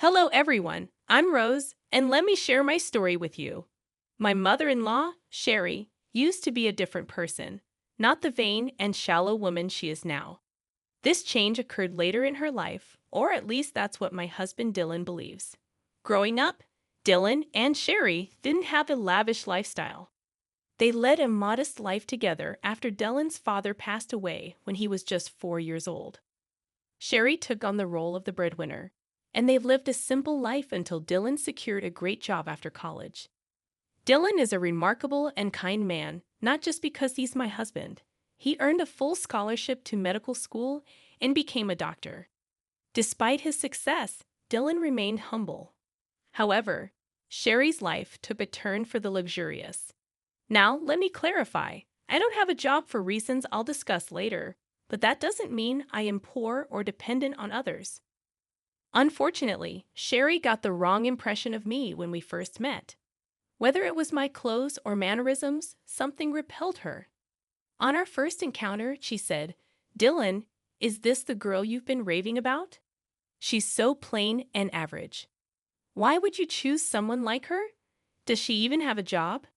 Hello, everyone. I'm Rose, and let me share my story with you. My mother in law, Sherry, used to be a different person, not the vain and shallow woman she is now. This change occurred later in her life, or at least that's what my husband Dylan believes. Growing up, Dylan and Sherry didn't have a lavish lifestyle. They led a modest life together after Dylan's father passed away when he was just 4 years old. Sherry took on the role of the breadwinner, and they've lived a simple life until Dylan secured a great job after college. Dylan is a remarkable and kind man, not just because he's my husband. He earned a full scholarship to medical school and became a doctor. Despite his success, Dylan remained humble. However, Sherry's life took a turn for the luxurious. Now, let me clarify. I don't have a job for reasons I'll discuss later, but that doesn't mean I am poor or dependent on others. Unfortunately, Sherry got the wrong impression of me when we first met. Whether it was my clothes or mannerisms, something repelled her. On our first encounter, she said, "Dylan, is this the girl you've been raving about? She's so plain and average. Why would you choose someone like her? Does she even have a job?"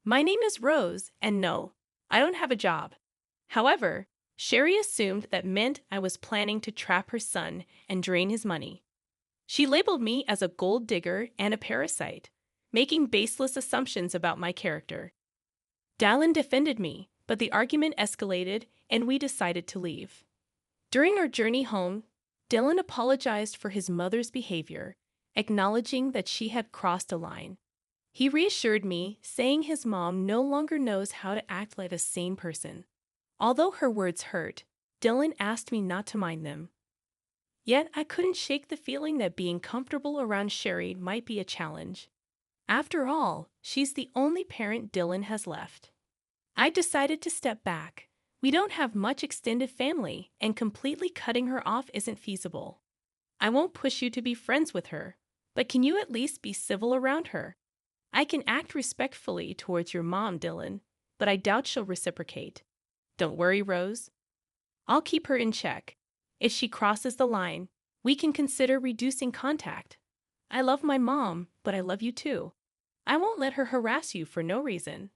My name is Rose, and no, I don't have a job. However, Sherry assumed that meant I was planning to trap her son and drain his money. She labeled me as a gold digger and a parasite, making baseless assumptions about my character. Dallin defended me, but the argument escalated and we decided to leave. During our journey home, Dylan apologized for his mother's behavior, acknowledging that she had crossed a line. He reassured me, saying his mom no longer knows how to act like a sane person. Although her words hurt, Dylan asked me not to mind them. Yet I couldn't shake the feeling that being comfortable around Sherry might be a challenge. After all, she's the only parent Dylan has left. I decided to step back. We don't have much extended family, and completely cutting her off isn't feasible. I won't push you to be friends with her, but can you at least be civil around her? I can act respectfully towards your mom, Dylan, but I doubt she'll reciprocate. Don't worry, Rose. I'll keep her in check. If she crosses the line, we can consider reducing contact. I love my mom, but I love you too. I won't let her harass you for no reason.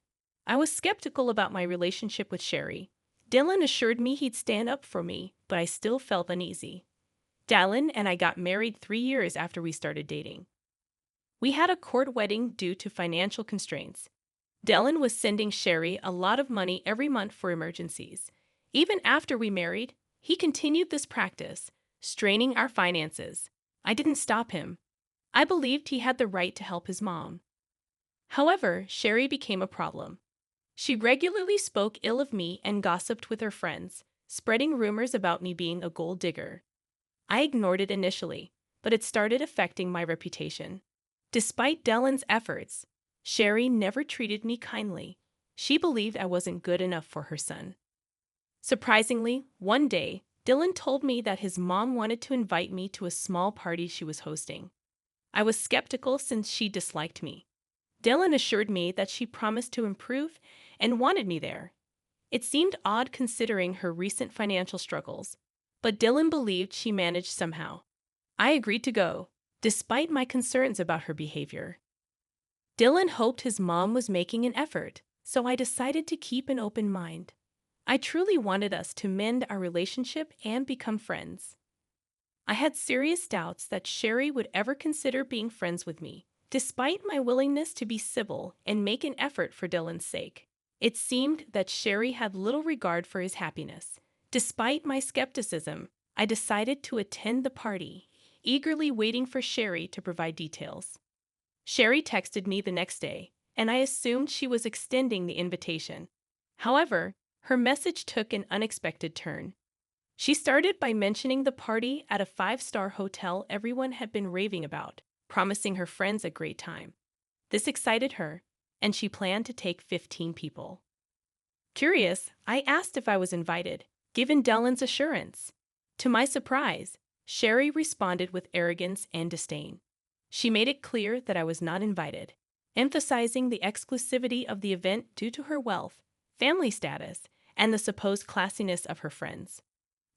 I was skeptical about my relationship with Sherry. Dylan assured me he'd stand up for me, but I still felt uneasy. Dylan and I got married 3 years after we started dating. We had a court wedding due to financial constraints. Dylan was sending Sherry a lot of money every month for emergencies. Even after we married, he continued this practice, straining our finances. I didn't stop him. I believed he had the right to help his mom. However, Sherry became a problem. She regularly spoke ill of me and gossiped with her friends, spreading rumors about me being a gold digger. I ignored it initially, but it started affecting my reputation. Despite Dylan's efforts, Sherry never treated me kindly. She believed I wasn't good enough for her son. Surprisingly, one day, Dylan told me that his mom wanted to invite me to a small party she was hosting. I was skeptical since she disliked me. Dylan assured me that she promised to improve and wanted me there. It seemed odd considering her recent financial struggles, but Dylan believed she managed somehow. I agreed to go, despite my concerns about her behavior. Dylan hoped his mom was making an effort, so I decided to keep an open mind. I truly wanted us to mend our relationship and become friends. I had serious doubts that Sherry would ever consider being friends with me, despite my willingness to be civil and make an effort for Dylan's sake. It seemed that Sherry had little regard for his happiness. Despite my skepticism, I decided to attend the party, eagerly waiting for Sherry to provide details. Sherry texted me the next day, and I assumed she was extending the invitation. However, her message took an unexpected turn. She started by mentioning the party at a 5-star hotel everyone had been raving about, promising her friends a great time. This excited her, and she planned to take 15 people. Curious, I asked if I was invited, given Dylan's assurance. To my surprise, Sherry responded with arrogance and disdain. She made it clear that I was not invited, emphasizing the exclusivity of the event due to her wealth, family status, and the supposed classiness of her friends.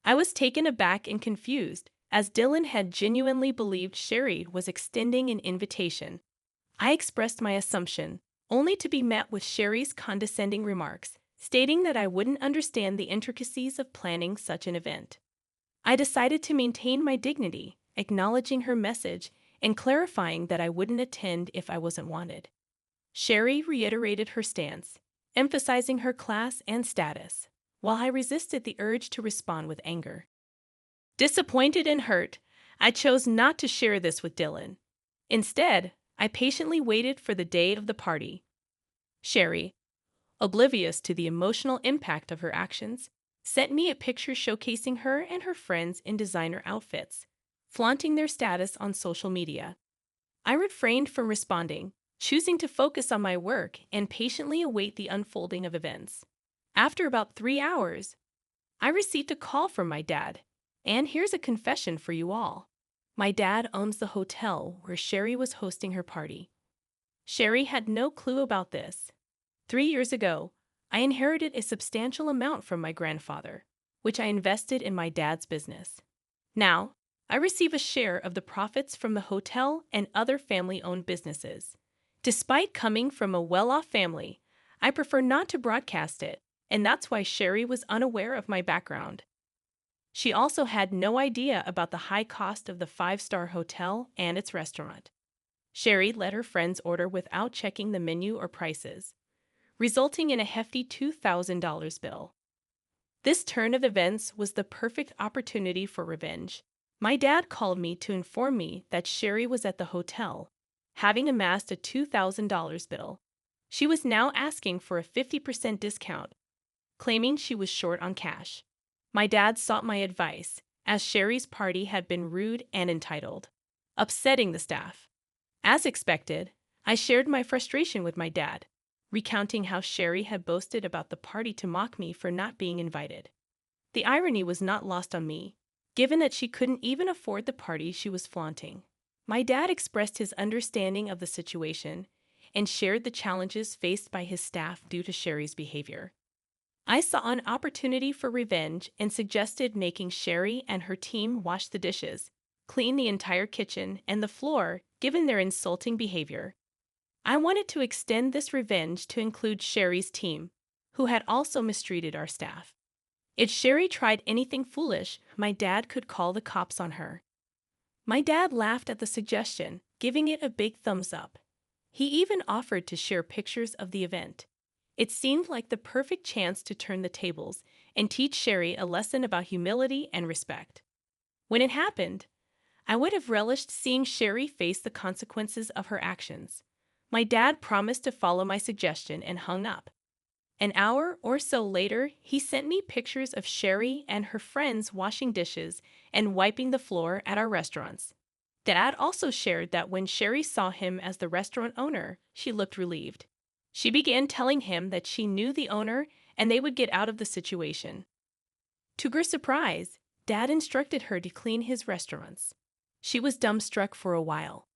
I was taken aback and confused, as Dylan had genuinely believed Sherry was extending an invitation. I expressed my assumption, only to be met with Sherry's condescending remarks, stating that I wouldn't understand the intricacies of planning such an event. I decided to maintain my dignity, acknowledging her message and clarifying that I wouldn't attend if I wasn't wanted. Sherry reiterated her stance, emphasizing her class and status, while I resisted the urge to respond with anger. Disappointed and hurt, I chose not to share this with Dylan. Instead, I patiently waited for the day of the party. Sherry, oblivious to the emotional impact of her actions, sent me a picture showcasing her and her friends in designer outfits, flaunting their status on social media. I refrained from responding, choosing to focus on my work and patiently await the unfolding of events. After about 3 hours, I received a call from my dad, and here's a confession for you all. My dad owns the hotel where Sherry was hosting her party. Sherry had no clue about this. 3 years ago, I inherited a substantial amount from my grandfather, which I invested in my dad's business. Now, I receive a share of the profits from the hotel and other family-owned businesses. Despite coming from a well-off family, I prefer not to broadcast it, and that's why Sherry was unaware of my background. She also had no idea about the high cost of the 5-star hotel and its restaurant. Sherry let her friends order without checking the menu or prices, resulting in a hefty $2,000 bill. This turn of events was the perfect opportunity for revenge. My dad called me to inform me that Sherry was at the hotel, having amassed a $2,000 bill. She was now asking for a 50% discount, claiming she was short on cash. My dad sought my advice, as Sherry's party had been rude and entitled, upsetting the staff. As expected, I shared my frustration with my dad, recounting how Sherry had boasted about the party to mock me for not being invited. The irony was not lost on me, given that she couldn't even afford the party she was flaunting. My dad expressed his understanding of the situation and shared the challenges faced by his staff due to Sherry's behavior. I saw an opportunity for revenge and suggested making Sherry and her team wash the dishes, clean the entire kitchen and the floor, given their insulting behavior. I wanted to extend this revenge to include Sherry's team, who had also mistreated our staff. If Sherry tried anything foolish, my dad could call the cops on her. My dad laughed at the suggestion, giving it a big thumbs up. He even offered to share pictures of the event. It seemed like the perfect chance to turn the tables and teach Sherry a lesson about humility and respect. When it happened, I would have relished seeing Sherry face the consequences of her actions. My dad promised to follow my suggestion and hung up. An hour or so later, he sent me pictures of Sherry and her friends washing dishes and wiping the floor at our restaurants. Dad also shared that when Sherry saw him as the restaurant owner, she looked relieved. She began telling him that she knew the owner and they would get out of the situation. To her surprise, Dad instructed her to clean his restaurants. She was dumbstruck for a while,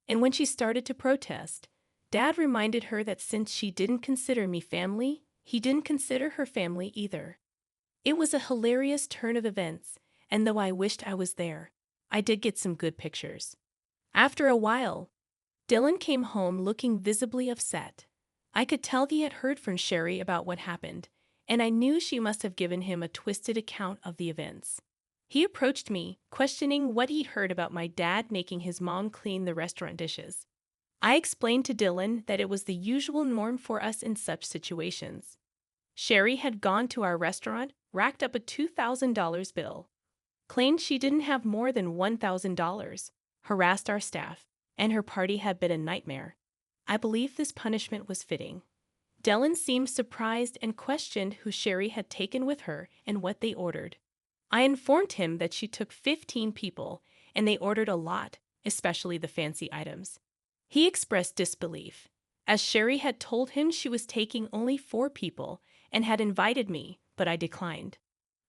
and when she started to protest, Dad reminded her that since she didn't consider me family, he didn't consider her family either. It was a hilarious turn of events, and though I wished I was there, I did get some good pictures. After a while, Dylan came home looking visibly upset. I could tell he had heard from Sherry about what happened, and I knew she must have given him a twisted account of the events. He approached me, questioning what he'd heard about my dad making his mom clean the restaurant dishes. I explained to Dylan that it was the usual norm for us in such situations. Sherry had gone to our restaurant, racked up a $2,000 bill, claimed she didn't have more than $1,000, harassed our staff, and her party had been a nightmare. I believe this punishment was fitting. Dylan seemed surprised and questioned who Sherry had taken with her and what they ordered. I informed him that she took 15 people, and they ordered a lot, especially the fancy items. He expressed disbelief, as Sherry had told him she was taking only 4 people and had invited me, but I declined.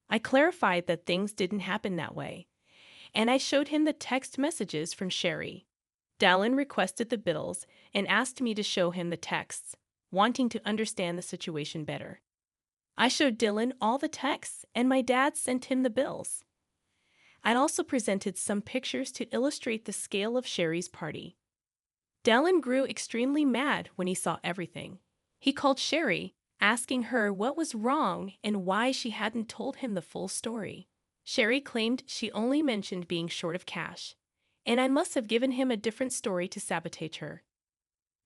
I clarified that things didn't happen that way, and I showed him the text messages from Sherry. Dylan requested the bills and asked me to show him the texts, wanting to understand the situation better. I showed Dylan all the texts, and my dad sent him the bills. I also presented some pictures to illustrate the scale of Sherry's party. Dylan grew extremely mad when he saw everything. He called Sherry, asking her what was wrong and why she hadn't told him the full story. Sherry claimed she only mentioned being short of cash, and I must have given him a different story to sabotage her.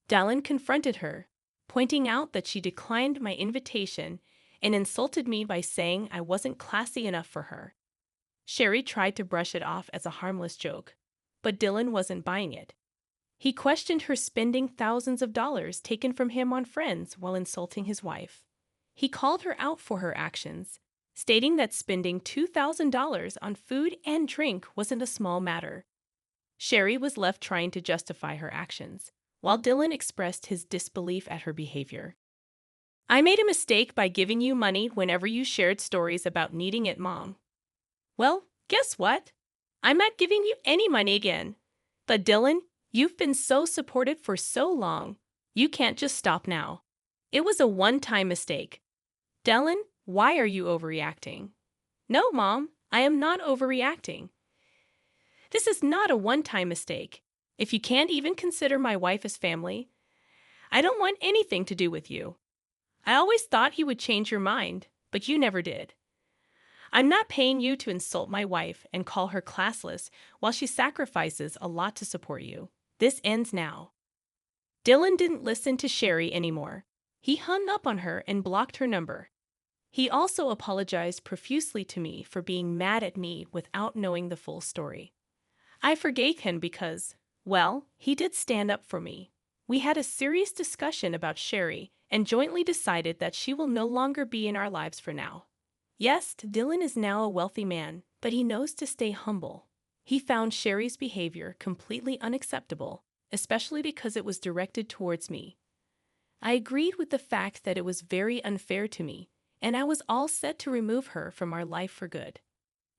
Dylan confronted her, pointing out that she declined my invitation and insulted me by saying I wasn't classy enough for her. Sherry tried to brush it off as a harmless joke, but Dylan wasn't buying it. He questioned her spending thousands of dollars taken from him on friends while insulting his wife. He called her out for her actions, stating that spending $2,000 on food and drink wasn't a small matter. Sherry was left trying to justify her actions, while Dylan expressed his disbelief at her behavior. I made a mistake by giving you money whenever you shared stories about needing it, Mom. Well, guess what? I'm not giving you any money again. But Dylan, you've been so supportive for so long. You can't just stop now. It was a one-time mistake. Dylan, why are you overreacting? No, Mom, I am not overreacting. This is not a one-time mistake. If you can't even consider my wife as family, I don't want anything to do with you. I always thought you would change your mind, but you never did. I'm not paying you to insult my wife and call her classless while she sacrifices a lot to support you. This ends now. Dylan didn't listen to Sherry anymore. He hung up on her and blocked her number. He also apologized profusely to me for being mad at me without knowing the full story. I forgave him because, well, he did stand up for me. We had a serious discussion about Sherry and jointly decided that she will no longer be in our lives for now. Yes, Dylan is now a wealthy man, but he knows to stay humble. He found Sherry's behavior completely unacceptable, especially because it was directed towards me. I agreed with the fact that it was very unfair to me, and I was all set to remove her from our life for good.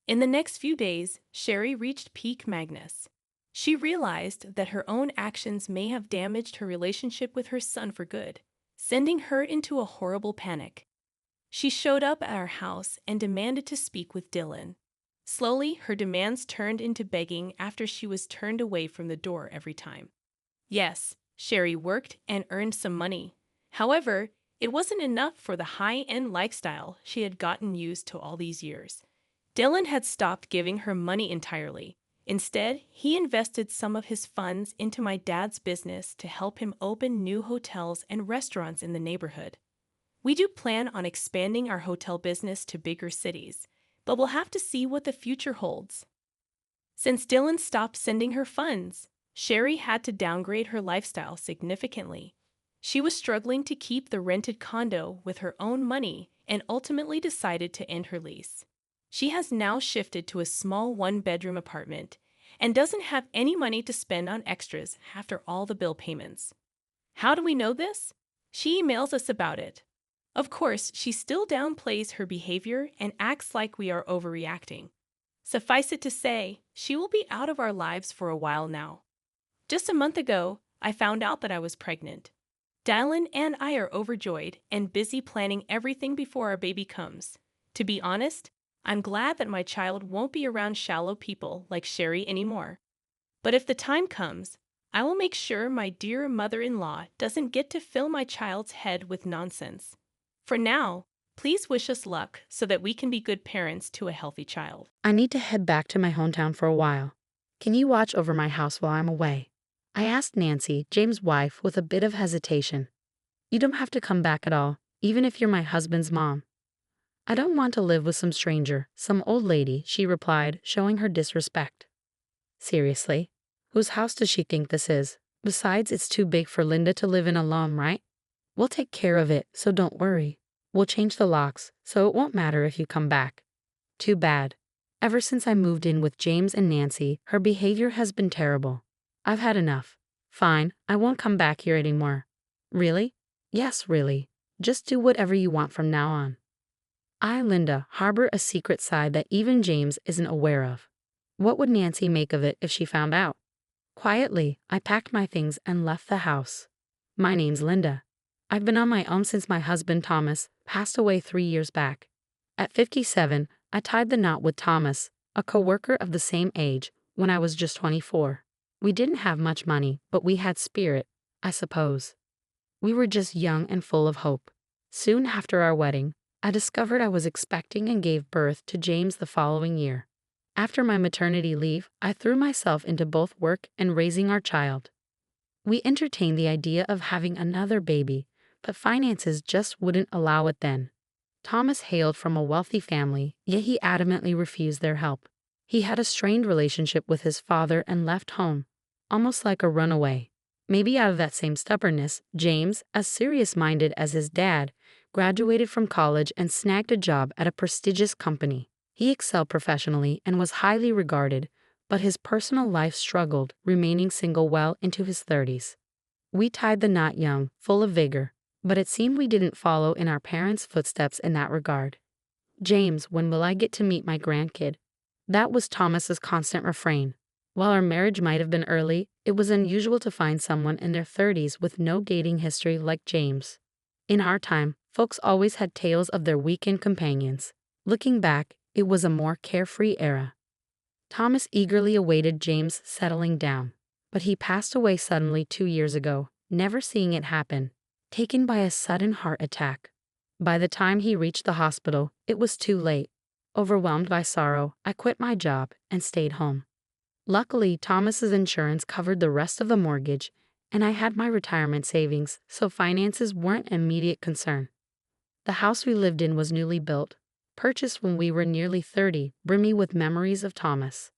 In the next few days, Sherry reached peak madness. She realized that her own actions may have damaged her relationship with her son for good, sending her into a horrible panic. She showed up at our house and demanded to speak with Dylan. Slowly, her demands turned into begging after she was turned away from the door every time. Yes, Sherry worked and earned some money. However, it wasn't enough for the high-end lifestyle she had gotten used to all these years. Dylan had stopped giving her money entirely. Instead, he invested some of his funds into my dad's business to help him open new hotels and restaurants in the neighborhood. We do plan on expanding our hotel business to bigger cities, but we'll have to see what the future holds. Since Dylan stopped sending her funds, Sherry had to downgrade her lifestyle significantly. She was struggling to keep the rented condo with her own money and ultimately decided to end her lease. She has now shifted to a small one-bedroom apartment and doesn't have any money to spend on extras after all the bill payments. How do we know this? She emails us about it. Of course, she still downplays her behavior and acts like we are overreacting. Suffice it to say, she will be out of our lives for a while now. Just a month ago, I found out that I was pregnant. Dylan and I are overjoyed and busy planning everything before our baby comes. To be honest, I'm glad that my child won't be around shallow people like Sherry anymore. But if the time comes, I will make sure my dear mother-in-law doesn't get to fill my child's head with nonsense. For now, please wish us luck so that we can be good parents to a healthy child. I need to head back to my hometown for a while. Can you watch over my house while I'm away? I asked Nancy, James' wife, with a bit of hesitation. You don't have to come back at all, even if you're my husband's mom. I don't want to live with some stranger, some old lady, she replied, showing her disrespect. Seriously? Whose house does she think this is? Besides, it's too big for Linda to live in alone, right? We'll take care of it, so don't worry. We'll change the locks, so it won't matter if you come back. Too bad. Ever since I moved in with James and Nancy, her behavior has been terrible. I've had enough. Fine, I won't come back here anymore. Really? Yes, really. Just do whatever you want from now on. I, Linda, harbor a secret side that even James isn't aware of. What would Nancy make of it if she found out? Quietly, I packed my things and left the house. My name's Linda. I've been on my own since my husband Thomas passed away 3 years back. At 57, I tied the knot with Thomas, a coworker of the same age, when I was just 24. We didn't have much money, but we had spirit, I suppose. We were just young and full of hope. Soon after our wedding, I discovered I was expecting and gave birth to James the following year. After my maternity leave, I threw myself into both work and raising our child. We entertained the idea of having another baby, but finances just wouldn't allow it then. Thomas hailed from a wealthy family, yet he adamantly refused their help. He had a strained relationship with his father and left home, almost like a runaway. Maybe out of that same stubbornness, James, as serious-minded as his dad, graduated from college and snagged a job at a prestigious company. He excelled professionally and was highly regarded, but his personal life struggled, remaining single well into his 30s. We tied the knot young, full of vigor, but it seemed we didn't follow in our parents' footsteps in that regard. James, when will I get to meet my grandkid? That was Thomas's constant refrain. While our marriage might have been early, it was unusual to find someone in their 30s with no dating history like James. In our time, folks always had tales of their weekend companions. Looking back, it was a more carefree era. Thomas eagerly awaited James settling down, but he passed away suddenly 2 years ago, never seeing it happen, taken by a sudden heart attack. By the time he reached the hospital, it was too late. Overwhelmed by sorrow, I quit my job and stayed home. Luckily, Thomas's insurance covered the rest of the mortgage, and I had my retirement savings, so finances weren't an immediate concern. The house we lived in was newly built, purchased when we were nearly 30, brimming with memories of Thomas.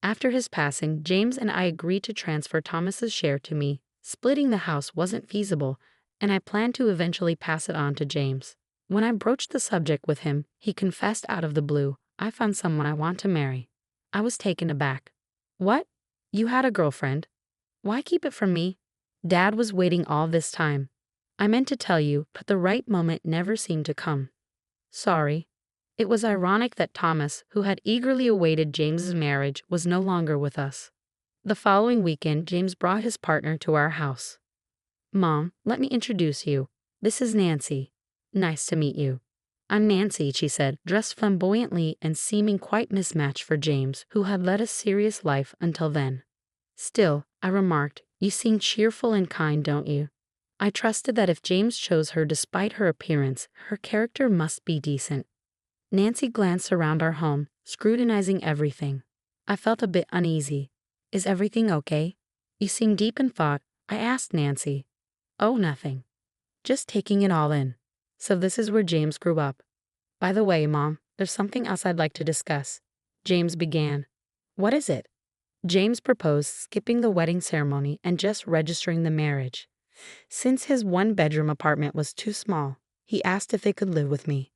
After his passing, James and I agreed to transfer Thomas's share to me. Splitting the house wasn't feasible, and I planned to eventually pass it on to James. When I broached the subject with him, he confessed out of the blue, "I found someone I want to marry." I was taken aback. "What? You had a girlfriend? Why keep it from me?" "Dad was waiting all this time. I meant to tell you, but the right moment never seemed to come." "Sorry." It was ironic that Thomas, who had eagerly awaited James's marriage, was no longer with us. The following weekend, James brought his partner to our house. "Mom, let me introduce you. This is Nancy. Nice to meet you." "I'm Nancy," she said, dressed flamboyantly and seeming quite mismatched for James, who had led a serious life until then. "Still," I remarked, "you seem cheerful and kind, don't you?" I trusted that if James chose her despite her appearance, her character must be decent. Nancy glanced around our home, scrutinizing everything. I felt a bit uneasy. "Is everything okay? You seem deep in thought," I asked Nancy. "Oh, nothing. Just taking it all in. So this is where James grew up. By the way, Mom, there's something else I'd like to discuss." James began. "What is it?" James proposed skipping the wedding ceremony and just registering the marriage. Since his one-bedroom apartment was too small, he asked if they could live with me.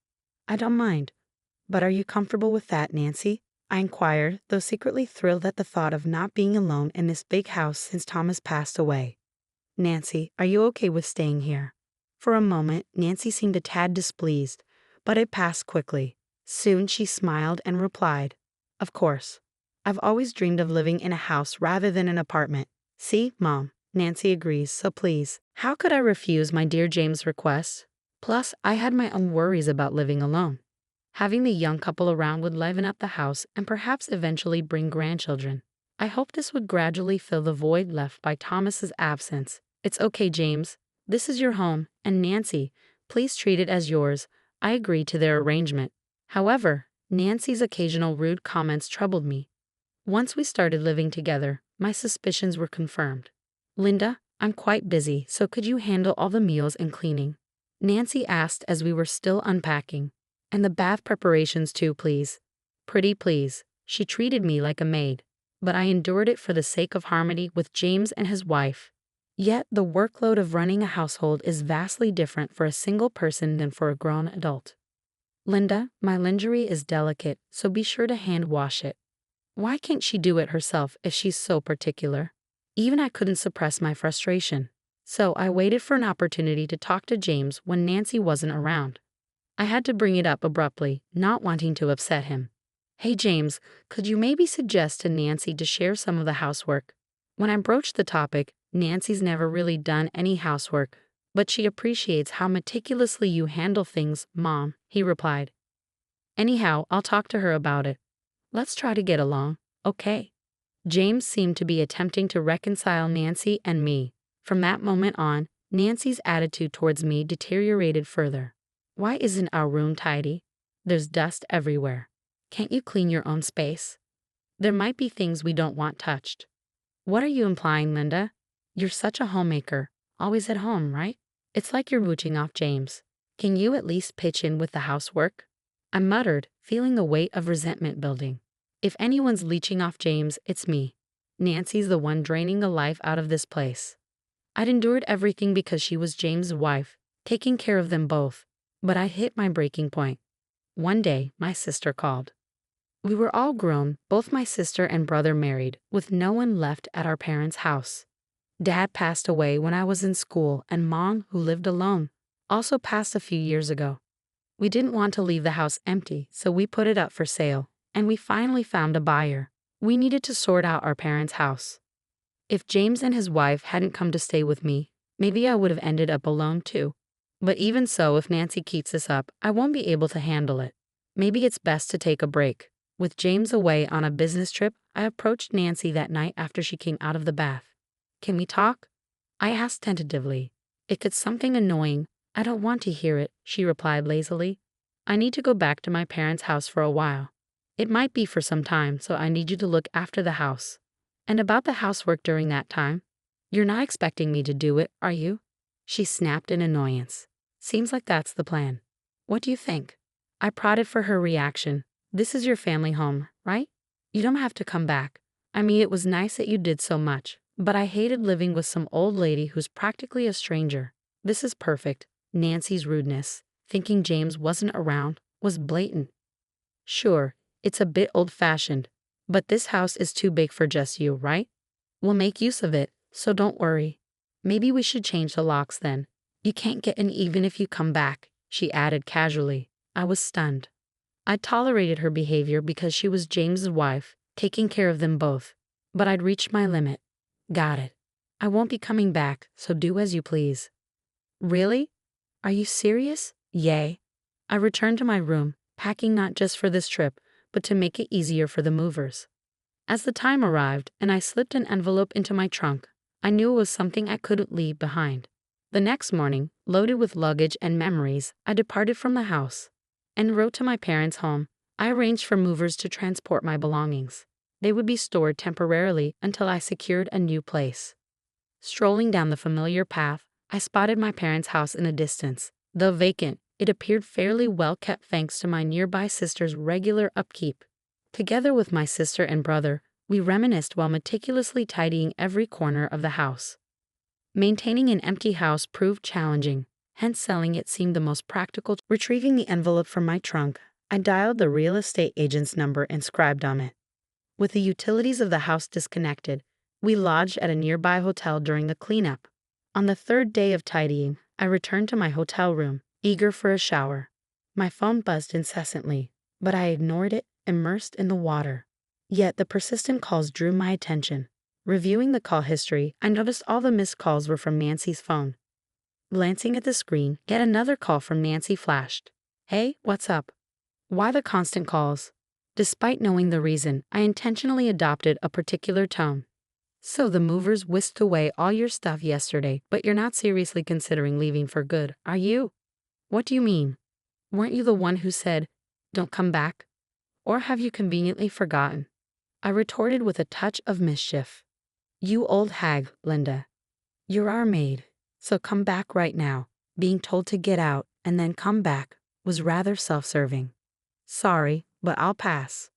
"I don't mind. But are you comfortable with that, Nancy?" I inquired, though secretly thrilled at the thought of not being alone in this big house since Thomas passed away. "Nancy, are you okay with staying here?" For a moment, Nancy seemed a tad displeased, but it passed quickly. Soon she smiled and replied, "Of course. I've always dreamed of living in a house rather than an apartment." "See, Mom, Nancy agrees, so please." How could I refuse my dear James' request? Plus, I had my own worries about living alone. Having the young couple around would liven up the house and perhaps eventually bring grandchildren. I hoped this would gradually fill the void left by Thomas's absence. "It's okay, James. This is your home, and Nancy, please treat it as yours." I agreed to their arrangement. However, Nancy's occasional rude comments troubled me. Once we started living together, my suspicions were confirmed. "Linda, I'm quite busy, so could you handle all the meals and cleaning?" Nancy asked as we were still unpacking. "And the bath preparations too, please." "Pretty please." She treated me like a maid, but I endured it for the sake of harmony with James and his wife. Yet the workload of running a household is vastly different for a single person than for a grown adult. "Linda, my lingerie is delicate, so be sure to hand wash it." Why can't she do it herself if she's so particular? Even I couldn't suppress my frustration. So I waited for an opportunity to talk to James when Nancy wasn't around. I had to bring it up abruptly, not wanting to upset him. "Hey James, could you maybe suggest to Nancy to share some of the housework?" When I broached the topic, "Nancy's never really done any housework, but she appreciates how meticulously you handle things, Mom," he replied. "Anyhow, I'll talk to her about it." Let's try to get along, okay? James seemed to be attempting to reconcile Nancy and me. From that moment on, Nancy's attitude towards me deteriorated further. Why isn't our room tidy? There's dust everywhere. Can't you clean your own space? There might be things we don't want touched. What are you implying, Linda? You're such a homemaker, always at home, right? It's like you're mooching off James. Can you at least pitch in with the housework? I muttered, feeling the weight of resentment building. If anyone's leeching off James, it's me. Nancy's the one draining the life out of this place. I'd endured everything because she was James' wife, taking care of them both. But I hit my breaking point. One day, my sister called. We were all grown, both my sister and brother married, with no one left at our parents' house. Dad passed away when I was in school, and Mom, who lived alone, also passed a few years ago. We didn't want to leave the house empty, so we put it up for sale, and we finally found a buyer. We needed to sort out our parents' house. If James and his wife hadn't come to stay with me, maybe I would have ended up alone too. But even so, if Nancy keeps this up, I won't be able to handle it. Maybe it's best to take a break. With James away on a business trip, I approached Nancy that night after she came out of the bath. Can we talk? I asked tentatively. If it's something annoying, I don't want to hear it, she replied lazily. I need to go back to my parents' house for a while. It might be for some time, so I need you to look after the house. And about the housework during that time? You're not expecting me to do it, are you? She snapped in annoyance. Seems like that's the plan. What do you think? I prodded for her reaction. This is your family home, right? You don't have to come back. I mean, it was nice that you did so much, but I hated living with some old lady who's practically a stranger. This is perfect. Nancy's rudeness, thinking James wasn't around, was blatant. Sure, it's a bit old-fashioned, but this house is too big for just you, right? We'll make use of it, so don't worry. Maybe we should change the locks then. You can't get in even if you come back, she added casually. I was stunned. I tolerated her behavior because she was James's wife, taking care of them both. But I'd reached my limit. Got it. I won't be coming back, so do as you please. Really? Are you serious? Yay. I returned to my room, packing not just for this trip, but to make it easier for the movers. As the time arrived and I slipped an envelope into my trunk, I knew it was something I couldn't leave behind. The next morning, loaded with luggage and memories, I departed from the house. En route to my parents' home, I arranged for movers to transport my belongings. They would be stored temporarily until I secured a new place. Strolling down the familiar path, I spotted my parents' house in the distance. Though vacant, it appeared fairly well kept thanks to my nearby sister's regular upkeep. Together with my sister and brother, we reminisced while meticulously tidying every corner of the house. Maintaining an empty house proved challenging, hence selling it seemed the most practical. Retrieving the envelope from my trunk, I dialed the real estate agent's number inscribed on it. With the utilities of the house disconnected, we lodged at a nearby hotel during the cleanup. On the third day of tidying, I returned to my hotel room, eager for a shower. My phone buzzed incessantly, but I ignored it, immersed in the water. Yet the persistent calls drew my attention. Reviewing the call history, I noticed all the missed calls were from Nancy's phone. Glancing at the screen, yet another call from Nancy flashed. Hey, what's up? Why the constant calls? Despite knowing the reason, I intentionally adopted a particular tone. So the movers whisked away all your stuff yesterday, but you're not seriously considering leaving for good, are you? What do you mean? Weren't you the one who said, don't come back? Or have you conveniently forgotten? I retorted with a touch of mischief. You old hag, Linda. You're our maid, so come back right now. Being told to get out and then come back was rather self-serving. Sorry, but I'll pass.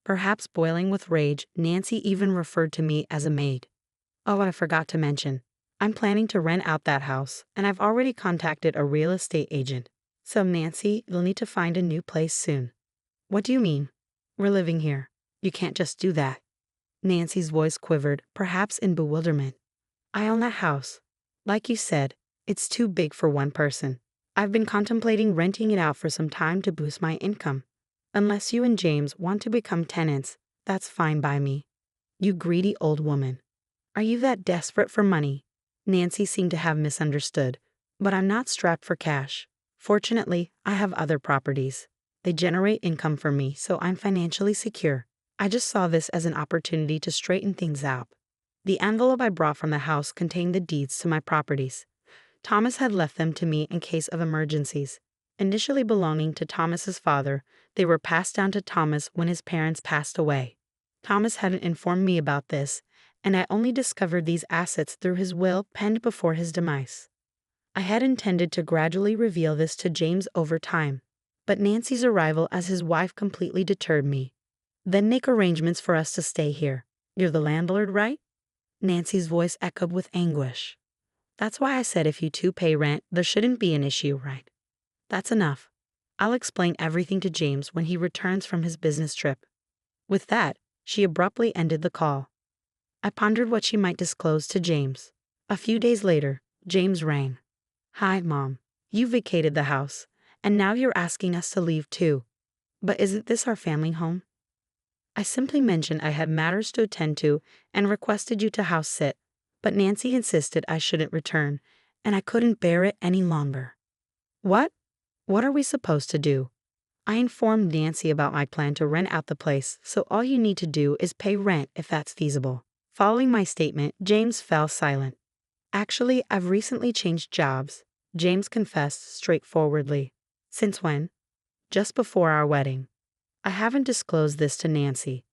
Perhaps boiling with rage, Nancy even referred to me as a maid. Oh, I forgot to mention. I'm planning to rent out that house, and I've already contacted a real estate agent. So Nancy, you'll need to find a new place soon. What do you mean? We're living here. You can't just do that. Nancy's voice quivered, perhaps in bewilderment. I own that house. Like you said, it's too big for one person. I've been contemplating renting it out for some time to boost my income. Unless you and James want to become tenants, that's fine by me. You greedy old woman. Are you that desperate for money? Nancy seemed to have misunderstood. But I'm not strapped for cash. Fortunately, I have other properties. They generate income for me, so I'm financially secure. I just saw this as an opportunity to straighten things out. The envelope I brought from the house contained the deeds to my properties. Thomas had left them to me in case of emergencies. Initially belonging to Thomas's father, they were passed down to Thomas when his parents passed away. Thomas hadn't informed me about this, and I only discovered these assets through his will penned before his demise. I had intended to gradually reveal this to James over time, but Nancy's arrival as his wife completely deterred me. Then make arrangements for us to stay here. You're the landlord, right? Nancy's voice echoed with anguish. That's why I said if you two pay rent, there shouldn't be an issue, right? That's enough. I'll explain everything to James when he returns from his business trip. With that, she abruptly ended the call. I pondered what she might disclose to James. A few days later, James rang. Hi, Mom. You vacated the house, and now you're asking us to leave too. But isn't this our family home? I simply mentioned I had matters to attend to and requested you to house sit, but Nancy insisted I shouldn't return, and I couldn't bear it any longer. What? What are we supposed to do? I informed Nancy about my plan to rent out the place, so all you need to do is pay rent if that's feasible. Following my statement, James fell silent. Actually, I've recently changed jobs, James confessed straightforwardly. Since when? Just before our wedding. I haven't disclosed this to Nancy.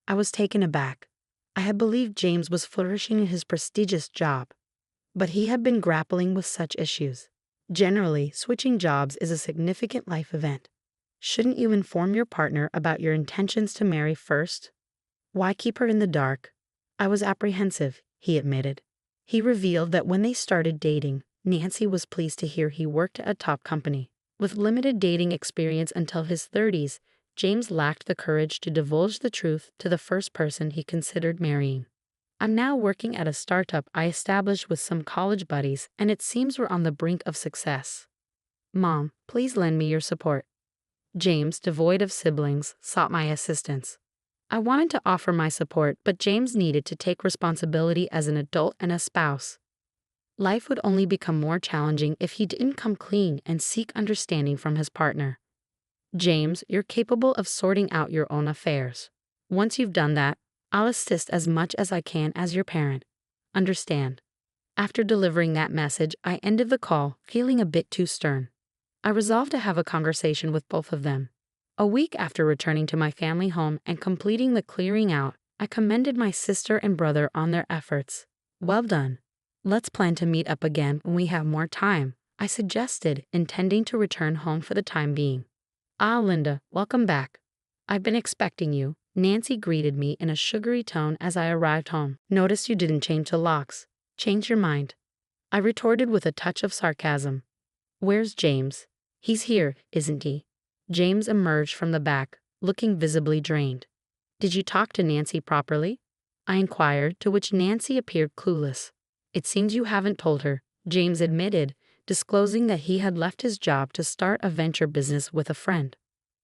I was taken aback. I had believed James was flourishing in his prestigious job, but he had been grappling with such issues. Generally, switching jobs is a significant life event. Shouldn't you inform your partner about your intentions to marry first? Why keep her in the dark? I was apprehensive, he admitted. He revealed that when they started dating, Nancy was pleased to hear he worked at a top company. With limited dating experience until his 30s, James lacked the courage to divulge the truth to the first person he considered marrying. I'm now working at a startup I established with some college buddies, and it seems we're on the brink of success. Mom, please lend me your support. James, devoid of siblings, sought my assistance. I wanted to offer my support, but James needed to take responsibility as an adult and a spouse. Life would only become more challenging if he didn't come clean and seek understanding from his partner. James, you're capable of sorting out your own affairs. Once you've done that, I'll assist as much as I can as your parent. Understand? After delivering that message, I ended the call, feeling a bit too stern. I resolved to have a conversation with both of them. A week after returning to my family home and completing the clearing out, I commended my sister and brother on their efforts. Well done. Let's plan to meet up again when we have more time, I suggested, intending to return home for the time being. Ah, Linda, welcome back. I've been expecting you. Nancy greeted me in a sugary tone as I arrived home. Notice you didn't change the locks. Change your mind. I retorted with a touch of sarcasm. Where's James? He's here, isn't he? James emerged from the back, looking visibly drained. Did you talk to Nancy properly? I inquired, to which Nancy appeared clueless. It seems you haven't told her, James admitted, disclosing that he had left his job to start a venture business with a friend.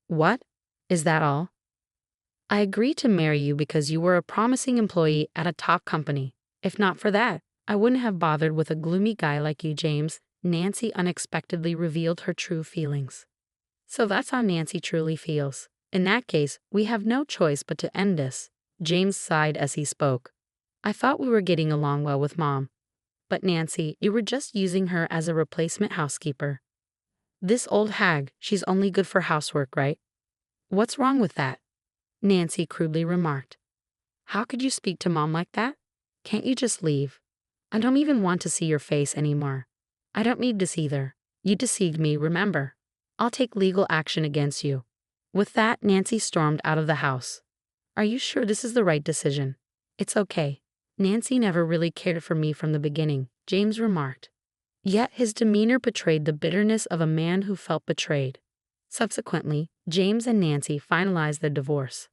What? Is that all? I agreed to marry you because you were a promising employee at a top company. If not for that, I wouldn't have bothered with a gloomy guy like you, James. Nancy unexpectedly revealed her true feelings. So that's how Nancy truly feels. In that case, we have no choice but to end this. James sighed as he spoke. I thought we were getting along well with Mom. But Nancy, you were just using her as a replacement housekeeper. This old hag, she's only good for housework, right? What's wrong with that? Nancy crudely remarked. How could you speak to Mom like that? Can't you just leave? I don't even want to see your face anymore. I don't need this either. You deceived me, remember? I'll take legal action against you. With that, Nancy stormed out of the house. Are you sure this is the right decision? It's okay. Nancy never really cared for me from the beginning, James remarked. Yet his demeanor betrayed the bitterness of a man who felt betrayed. Subsequently, James and Nancy finalized their divorce.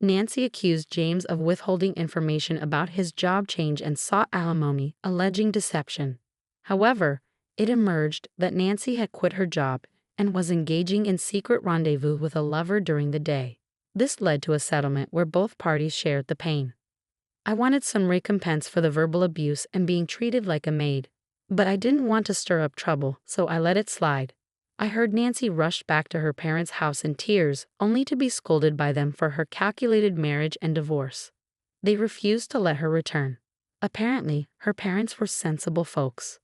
Nancy accused James of withholding information about his job change and sought alimony, alleging deception. However, it emerged that Nancy had quit her job and was engaging in secret rendezvous with a lover during the day. This led to a settlement where both parties shared the pain. I wanted some recompense for the verbal abuse and being treated like a maid, but I didn't want to stir up trouble, so I let it slide. I heard Nancy rushed back to her parents' house in tears, only to be scolded by them for her calculated marriage and divorce. They refused to let her return. Apparently, her parents were sensible folks.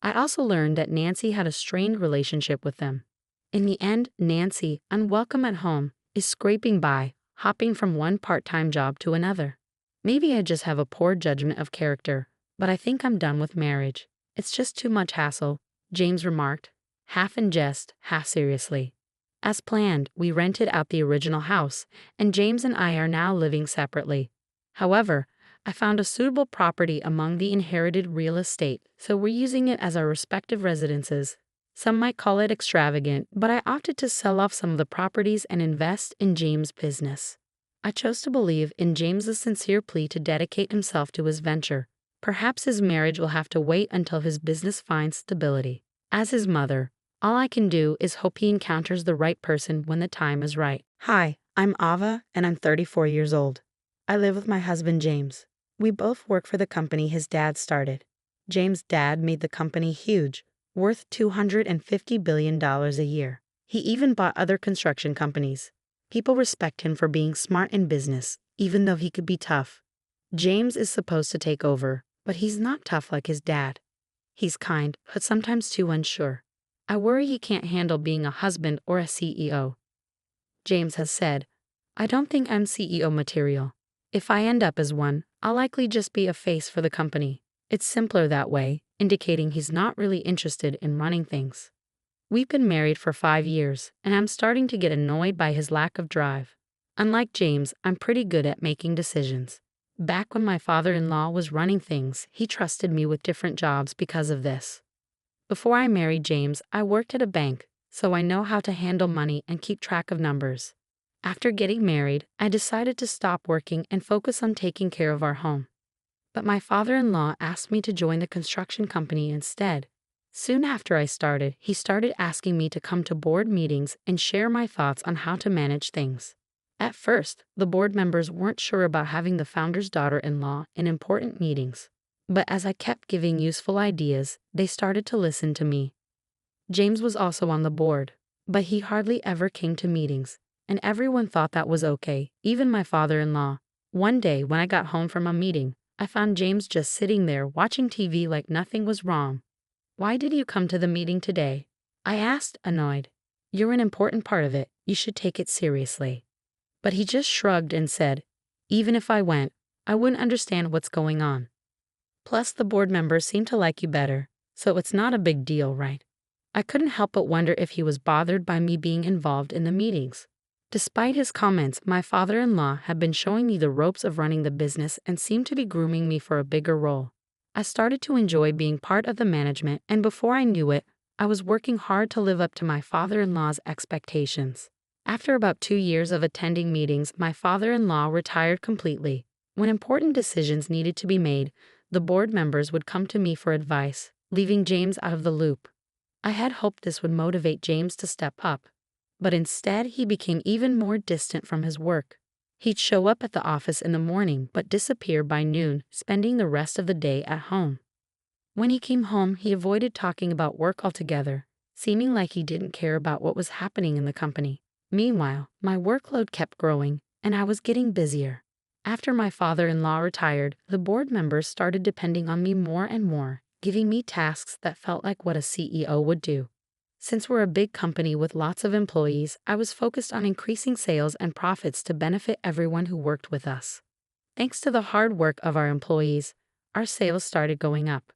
I also learned that Nancy had a strained relationship with them. In the end, Nancy, unwelcome at home, is scraping by, hopping from one part-time job to another. Maybe I just have a poor judgment of character, but I think I'm done with marriage. It's just too much hassle, James remarked, half in jest, half seriously. As planned, we rented out the original house, and James and I are now living separately. However, I found a suitable property among the inherited real estate, so we're using it as our respective residences. Some might call it extravagant, but I opted to sell off some of the properties and invest in James' business. I chose to believe in James's sincere plea to dedicate himself to his venture. Perhaps his marriage will have to wait until his business finds stability. As his mother, all I can do is hope he encounters the right person when the time is right. Hi, I'm Ava, and I'm 34 years old. I live with my husband James. We both work for the company his dad started. James' dad made the company huge, worth $250 billion a year. He even bought other construction companies. People respect him for being smart in business, even though he could be tough. James is supposed to take over, but he's not tough like his dad. He's kind, but sometimes too unsure. I worry he can't handle being a husband or a CEO. James has said, "I don't think I'm CEO material. If I end up as one, I'll likely just be a face for the company." It's simpler that way, indicating he's not really interested in running things. We've been married for 5 years, and I'm starting to get annoyed by his lack of drive. Unlike James, I'm pretty good at making decisions. Back when my father-in-law was running things, he trusted me with different jobs because of this. Before I married James, I worked at a bank, so I know how to handle money and keep track of numbers. After getting married, I decided to stop working and focus on taking care of our home. But my father-in-law asked me to join the construction company instead. Soon after I started, he started asking me to come to board meetings and share my thoughts on how to manage things. At first, the board members weren't sure about having the founder's daughter-in-law in important meetings. But as I kept giving useful ideas, they started to listen to me. James was also on the board, but he hardly ever came to meetings, and everyone thought that was okay, even my father-in-law. One day, when I got home from a meeting, I found James just sitting there watching TV like nothing was wrong. "Why did you come to the meeting today?" I asked, annoyed. "You're an important part of it. You should take it seriously." But he just shrugged and said, "Even if I went, I wouldn't understand what's going on. Plus, the board members seem to like you better, so it's not a big deal, right?" I couldn't help but wonder if he was bothered by me being involved in the meetings. Despite his comments, my father-in-law had been showing me the ropes of running the business and seemed to be grooming me for a bigger role. I started to enjoy being part of the management, and before I knew it, I was working hard to live up to my father-in-law's expectations. After about 2 years of attending meetings, my father-in-law retired completely. When important decisions needed to be made, the board members would come to me for advice, leaving James out of the loop. I had hoped this would motivate James to step up, but instead he became even more distant from his work. He'd show up at the office in the morning but disappear by noon, spending the rest of the day at home. When he came home, he avoided talking about work altogether, seeming like he didn't care about what was happening in the company. Meanwhile, my workload kept growing, and I was getting busier. After my father-in-law retired, the board members started depending on me more and more, giving me tasks that felt like what a CEO would do. Since we're a big company with lots of employees, I was focused on increasing sales and profits to benefit everyone who worked with us. Thanks to the hard work of our employees, our sales started going up.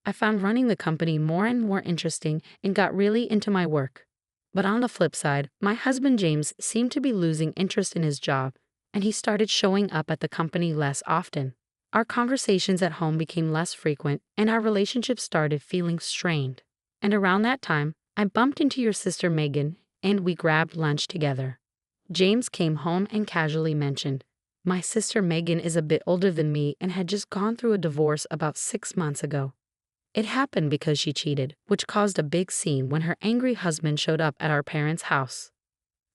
I found running the company more and more interesting and got really into my work. But on the flip side, my husband James seemed to be losing interest in his job, and he started showing up at the company less often. Our conversations at home became less frequent, and our relationship started feeling strained. And around that time, I bumped into your sister Megan, and we grabbed lunch together. James came home and casually mentioned, "My sister Megan is a bit older than me and had just gone through a divorce about 6 months ago. It happened because she cheated, which caused a big scene when her angry husband showed up at our parents' house.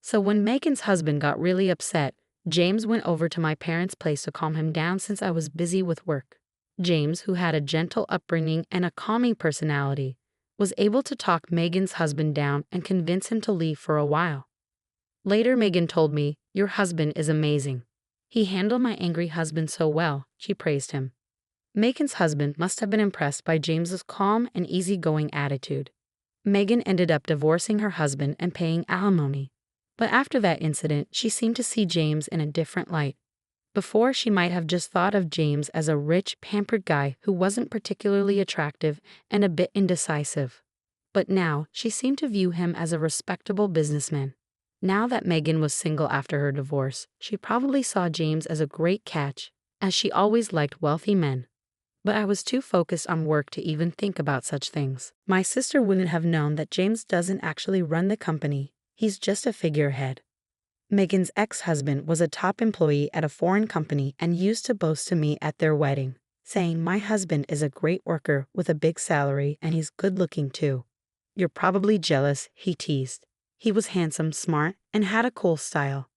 So when Megan's husband got really upset, James went over to my parents' place to calm him down since I was busy with work." James, who had a gentle upbringing and a calming personality, was able to talk Megan's husband down and convince him to leave for a while. Later, Megan told me, "Your husband is amazing. He handled my angry husband so well," she praised him. Megan's husband must have been impressed by James's calm and easygoing attitude. Megan ended up divorcing her husband and paying alimony. But after that incident, she seemed to see James in a different light. Before, she might have just thought of James as a rich, pampered guy who wasn't particularly attractive and a bit indecisive. But now, she seemed to view him as a respectable businessman. Now that Megan was single after her divorce, she probably saw James as a great catch, as she always liked wealthy men. But I was too focused on work to even think about such things. My sister wouldn't have known that James doesn't actually run the company, he's just a figurehead. Megan's ex-husband was a top employee at a foreign company and used to boast to me at their wedding, saying, "My husband is a great worker with a big salary and he's good looking too." "You're probably jealous," he teased. He was handsome, smart, and had a cool style.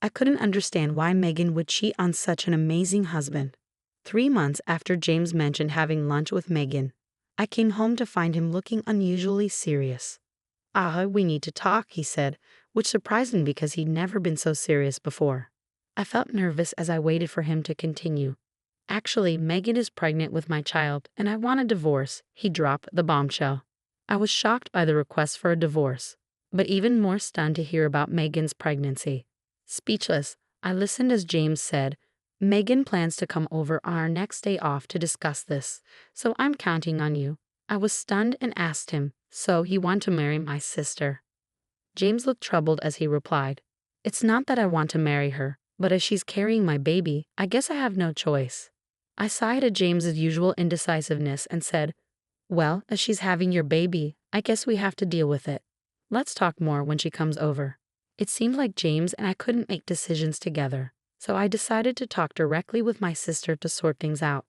I couldn't understand why Megan would cheat on such an amazing husband. 3 months after James mentioned having lunch with Megan, I came home to find him looking unusually serious. "We need to talk," he said, which surprised me because he'd never been so serious before. I felt nervous as I waited for him to continue. "Actually, Megan is pregnant with my child, and I want a divorce," he dropped the bombshell. I was shocked by the request for a divorce, but even more stunned to hear about Megan's pregnancy. Speechless, I listened as James said, "Megan plans to come over on our next day off to discuss this, so I'm counting on you." I was stunned and asked him, "So you want to marry my sister?" James looked troubled as he replied, "It's not that I want to marry her, but if she's carrying my baby, I guess I have no choice." I sighed at James's usual indecisiveness and said, "Well, if she's having your baby, I guess we have to deal with it. Let's talk more when she comes over." It seemed like James and I couldn't make decisions together, so I decided to talk directly with my sister to sort things out.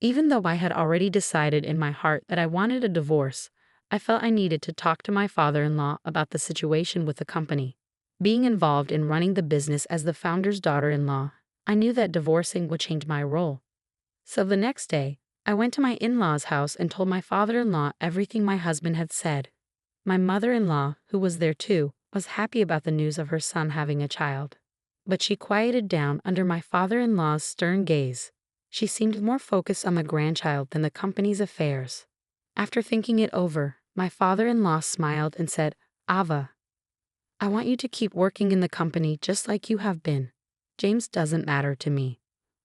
Even though I had already decided in my heart that I wanted a divorce, I felt I needed to talk to my father-in-law about the situation with the company. Being involved in running the business as the founder's daughter-in-law, I knew that divorcing would change my role. So the next day, I went to my in-law's house and told my father-in-law everything my husband had said. My mother-in-law, who was there too, was happy about the news of her son having a child. But she quieted down under my father-in-law's stern gaze. She seemed more focused on the grandchild than the company's affairs. After thinking it over, my father-in-law smiled and said, "Ava, I want you to keep working in the company just like you have been. James doesn't matter to me.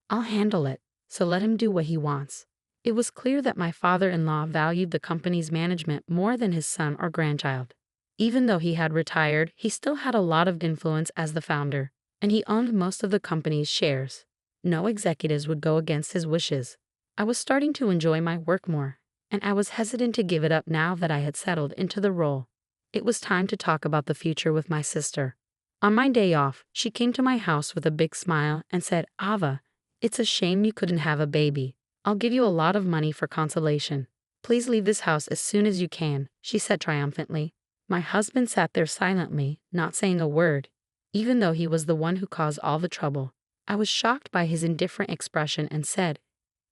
I'll handle it, so let him do what he wants." It was clear that my father-in-law valued the company's management more than his son or grandchild. Even though he had retired, he still had a lot of influence as the founder, and he owned most of the company's shares. No executives would go against his wishes. I was starting to enjoy my work more, and I was hesitant to give it up now that I had settled into the role. It was time to talk about the future with my sister. On my day off, she came to my house with a big smile and said, "Ava, it's a shame you couldn't have a baby. I'll give you a lot of money for consolation. Please leave this house as soon as you can," she said triumphantly. My husband sat there silently, not saying a word, even though he was the one who caused all the trouble. I was shocked by his indifferent expression and said,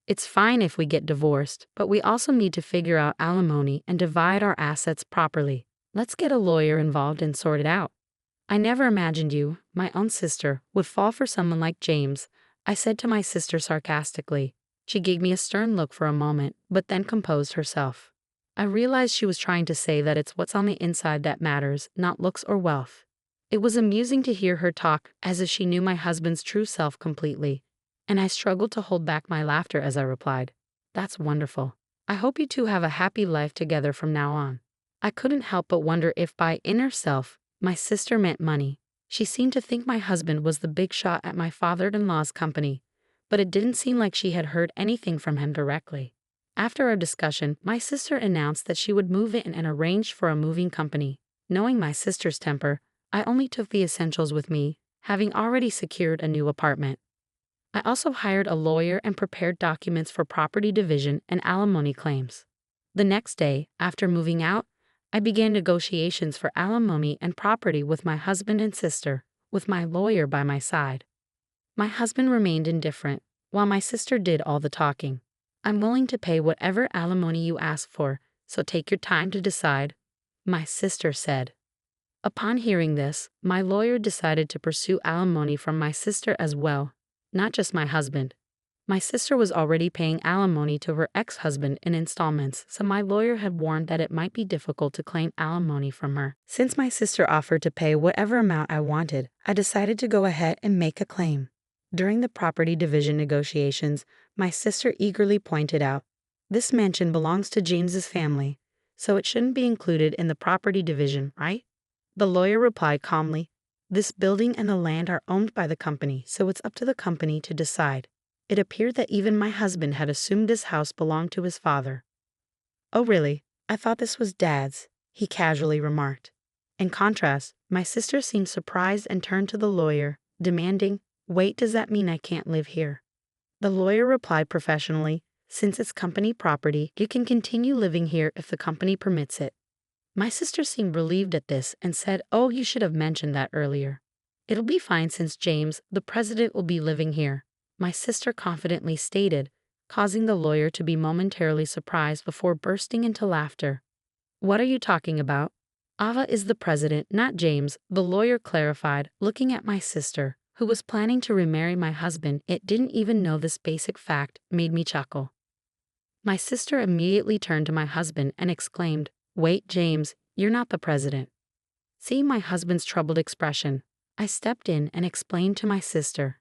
"It's fine if we get divorced, but we also need to figure out alimony and divide our assets properly. Let's get a lawyer involved and sort it out." "I never imagined you, my own sister, would fall for someone like James," I said to my sister sarcastically. She gave me a stern look for a moment, but then composed herself. I realized she was trying to say that it's what's on the inside that matters, not looks or wealth. It was amusing to hear her talk as if she knew my husband's true self completely, and I struggled to hold back my laughter as I replied, "That's wonderful. I hope you two have a happy life together from now on." I couldn't help but wonder if by inner self, my sister meant money. She seemed to think my husband was the big shot at my father-in-law's company, but it didn't seem like she had heard anything from him directly. After our discussion, my sister announced that she would move in and arrange for a moving company. Knowing my sister's temper, I only took the essentials with me, having already secured a new apartment. I also hired a lawyer and prepared documents for property division and alimony claims. The next day, after moving out, I began negotiations for alimony and property with my husband and sister, with my lawyer by my side. My husband remained indifferent, while my sister did all the talking. "I'm willing to pay whatever alimony you ask for, so take your time to decide, my sister said. Upon hearing this, my lawyer decided to pursue alimony from my sister as well, not just my husband. My sister was already paying alimony to her ex-husband in installments, so my lawyer had warned that it might be difficult to claim alimony from her. Since my sister offered to pay whatever amount I wanted, I decided to go ahead and make a claim. During the property division negotiations, my sister eagerly pointed out, "This mansion belongs to James's family, so it shouldn't be included in the property division, right?" The lawyer replied calmly, "This building and the land are owned by the company, so it's up to the company to decide." It appeared that even my husband had assumed this house belonged to his father. "Oh really? I thought this was Dad's," he casually remarked. In contrast, my sister seemed surprised and turned to the lawyer, demanding, "Wait, does that mean I can't live here?" The lawyer replied professionally, "Since it's company property, you can continue living here if the company permits it." My sister seemed relieved at this and said, "Oh, you should have mentioned that earlier. It'll be fine since James, the president, will be living here," my sister confidently stated, causing the lawyer to be momentarily surprised before bursting into laughter. "What are you talking about? Ava is the president, not James," the lawyer clarified, looking at my sister, who was planning to remarry my husband. It didn't even know this basic fact made me chuckle. My sister immediately turned to my husband and exclaimed, "Wait, James, you're not the president." Seeing my husband's troubled expression, I stepped in and explained to my sister,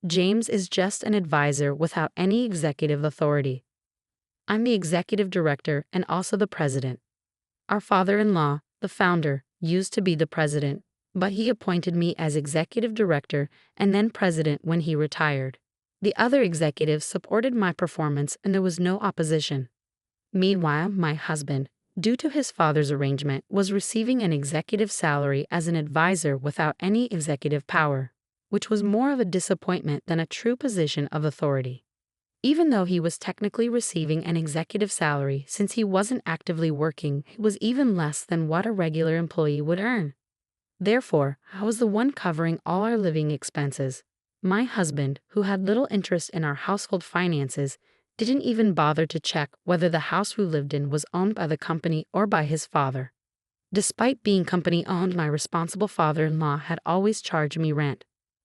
"James is just an advisor without any executive authority. I'm the executive director and also the president. Our father-in-law, the founder, used to be the president, but he appointed me as executive director and then president when he retired. The other executives supported my performance and there was no opposition." Meanwhile, my husband, due to his father's arrangement, was receiving an executive salary as an advisor without any executive power, which was more of a disappointment than a true position of authority. Even though he was technically receiving an executive salary, since he wasn't actively working, it was even less than what a regular employee would earn. Therefore, I was the one covering all our living expenses. My husband, who had little interest in our household finances, didn't even bother to check whether the house we lived in was owned by the company or by his father. Despite being company-owned, my responsible father-in-law had always charged me rent.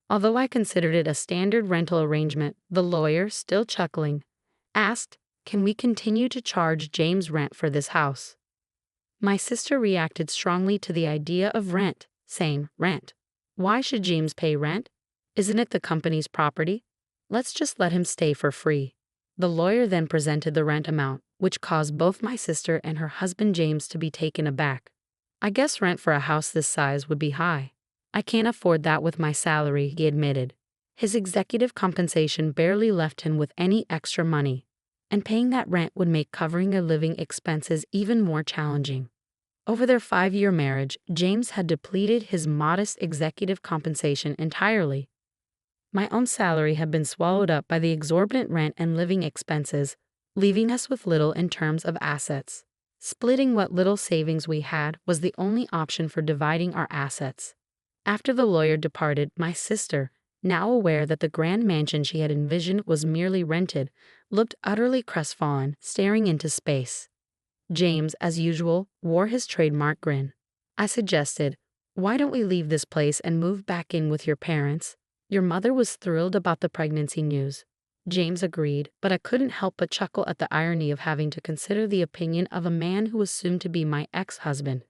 Although I considered it a standard rental arrangement, the lawyer, still chuckling, asked, "Can we continue to charge James rent for this house?" My sister reacted strongly to the idea of rent, saying, "Rent? Why should James pay rent? Isn't it the company's property? Let's just let him stay for free." The lawyer then presented the rent amount, which caused both my sister and her husband James to be taken aback. "I guess rent for a house this size would be high. I can't afford that with my salary," he admitted. His executive compensation barely left him with any extra money, and paying that rent would make covering their living expenses even more challenging. Over their 5-year marriage, James had depleted his modest executive compensation entirely. My own salary had been swallowed up by the exorbitant rent and living expenses, leaving us with little in terms of assets. Splitting what little savings we had was the only option for dividing our assets. After the lawyer departed, my sister, now aware that the grand mansion she had envisioned was merely rented, looked utterly crestfallen, staring into space. James, as usual, wore his trademark grin. I suggested, "Why don't we leave this place and move back in with your parents? Your mother was thrilled about the pregnancy news." James agreed, but I couldn't help but chuckle at the irony of having to consider the opinion of a man who was soon to be my ex-husband.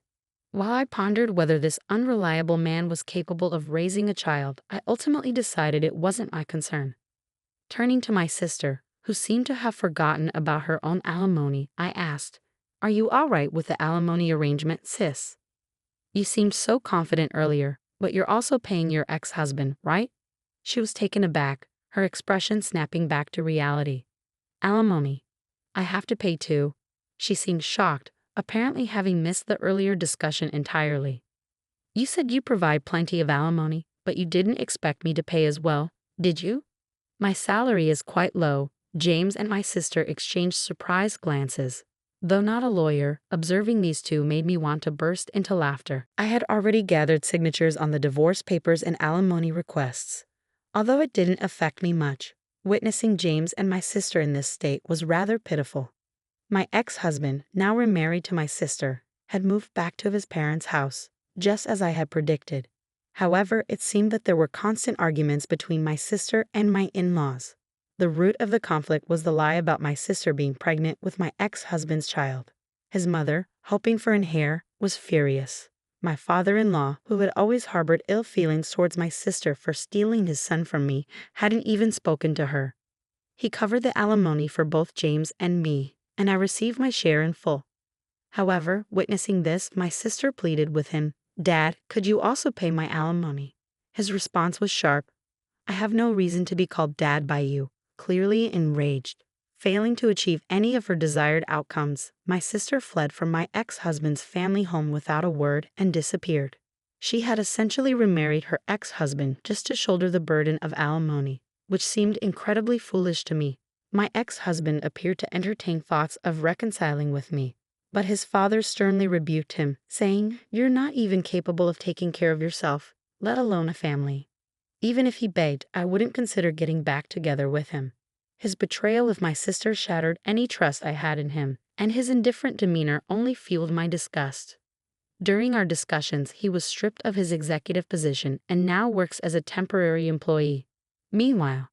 While I pondered whether this unreliable man was capable of raising a child, I ultimately decided it wasn't my concern. Turning to my sister, who seemed to have forgotten about her own alimony, I asked, "Are you all right with the alimony arrangement, sis? You seemed so confident earlier, but you're also paying your ex-husband, right?" She was taken aback, her expression snapping back to reality. "Alimony? I have to pay too." She seemed shocked, apparently having missed the earlier discussion entirely. "You said you provide plenty of alimony, but you didn't expect me to pay as well, did you?" "My salary is quite low." James and my sister exchanged surprised glances. Though not a lawyer, observing these two made me want to burst into laughter. I had already gathered signatures on the divorce papers and alimony requests. Although it didn't affect me much, witnessing James and my sister in this state was rather pitiful. My ex-husband, now remarried to my sister, had moved back to his parents' house, just as I had predicted. However, it seemed that there were constant arguments between my sister and my in-laws. The root of the conflict was the lie about my sister being pregnant with my ex-husband's child. His mother, hoping for an heir, was furious. My father-in-law, who had always harbored ill feelings towards my sister for stealing his son from me, hadn't even spoken to her. He covered the alimony for both James and me, and I received my share in full. However, witnessing this, my sister pleaded with him, "Dad, could you also pay my alimony?" His response was sharp, "I have no reason to be called Dad by you," clearly enraged. Failing to achieve any of her desired outcomes, my sister fled from my ex-husband's family home without a word and disappeared. She had essentially remarried her ex-husband just to shoulder the burden of alimony, which seemed incredibly foolish to me. My ex-husband appeared to entertain thoughts of reconciling with me, but his father sternly rebuked him, saying, "You're not even capable of taking care of yourself, let alone a family." Even if he begged, I wouldn't consider getting back together with him. His betrayal of my sister shattered any trust I had in him, and his indifferent demeanor only fueled my disgust. During our discussions, he was stripped of his executive position and now works as a temporary employee. Meanwhile,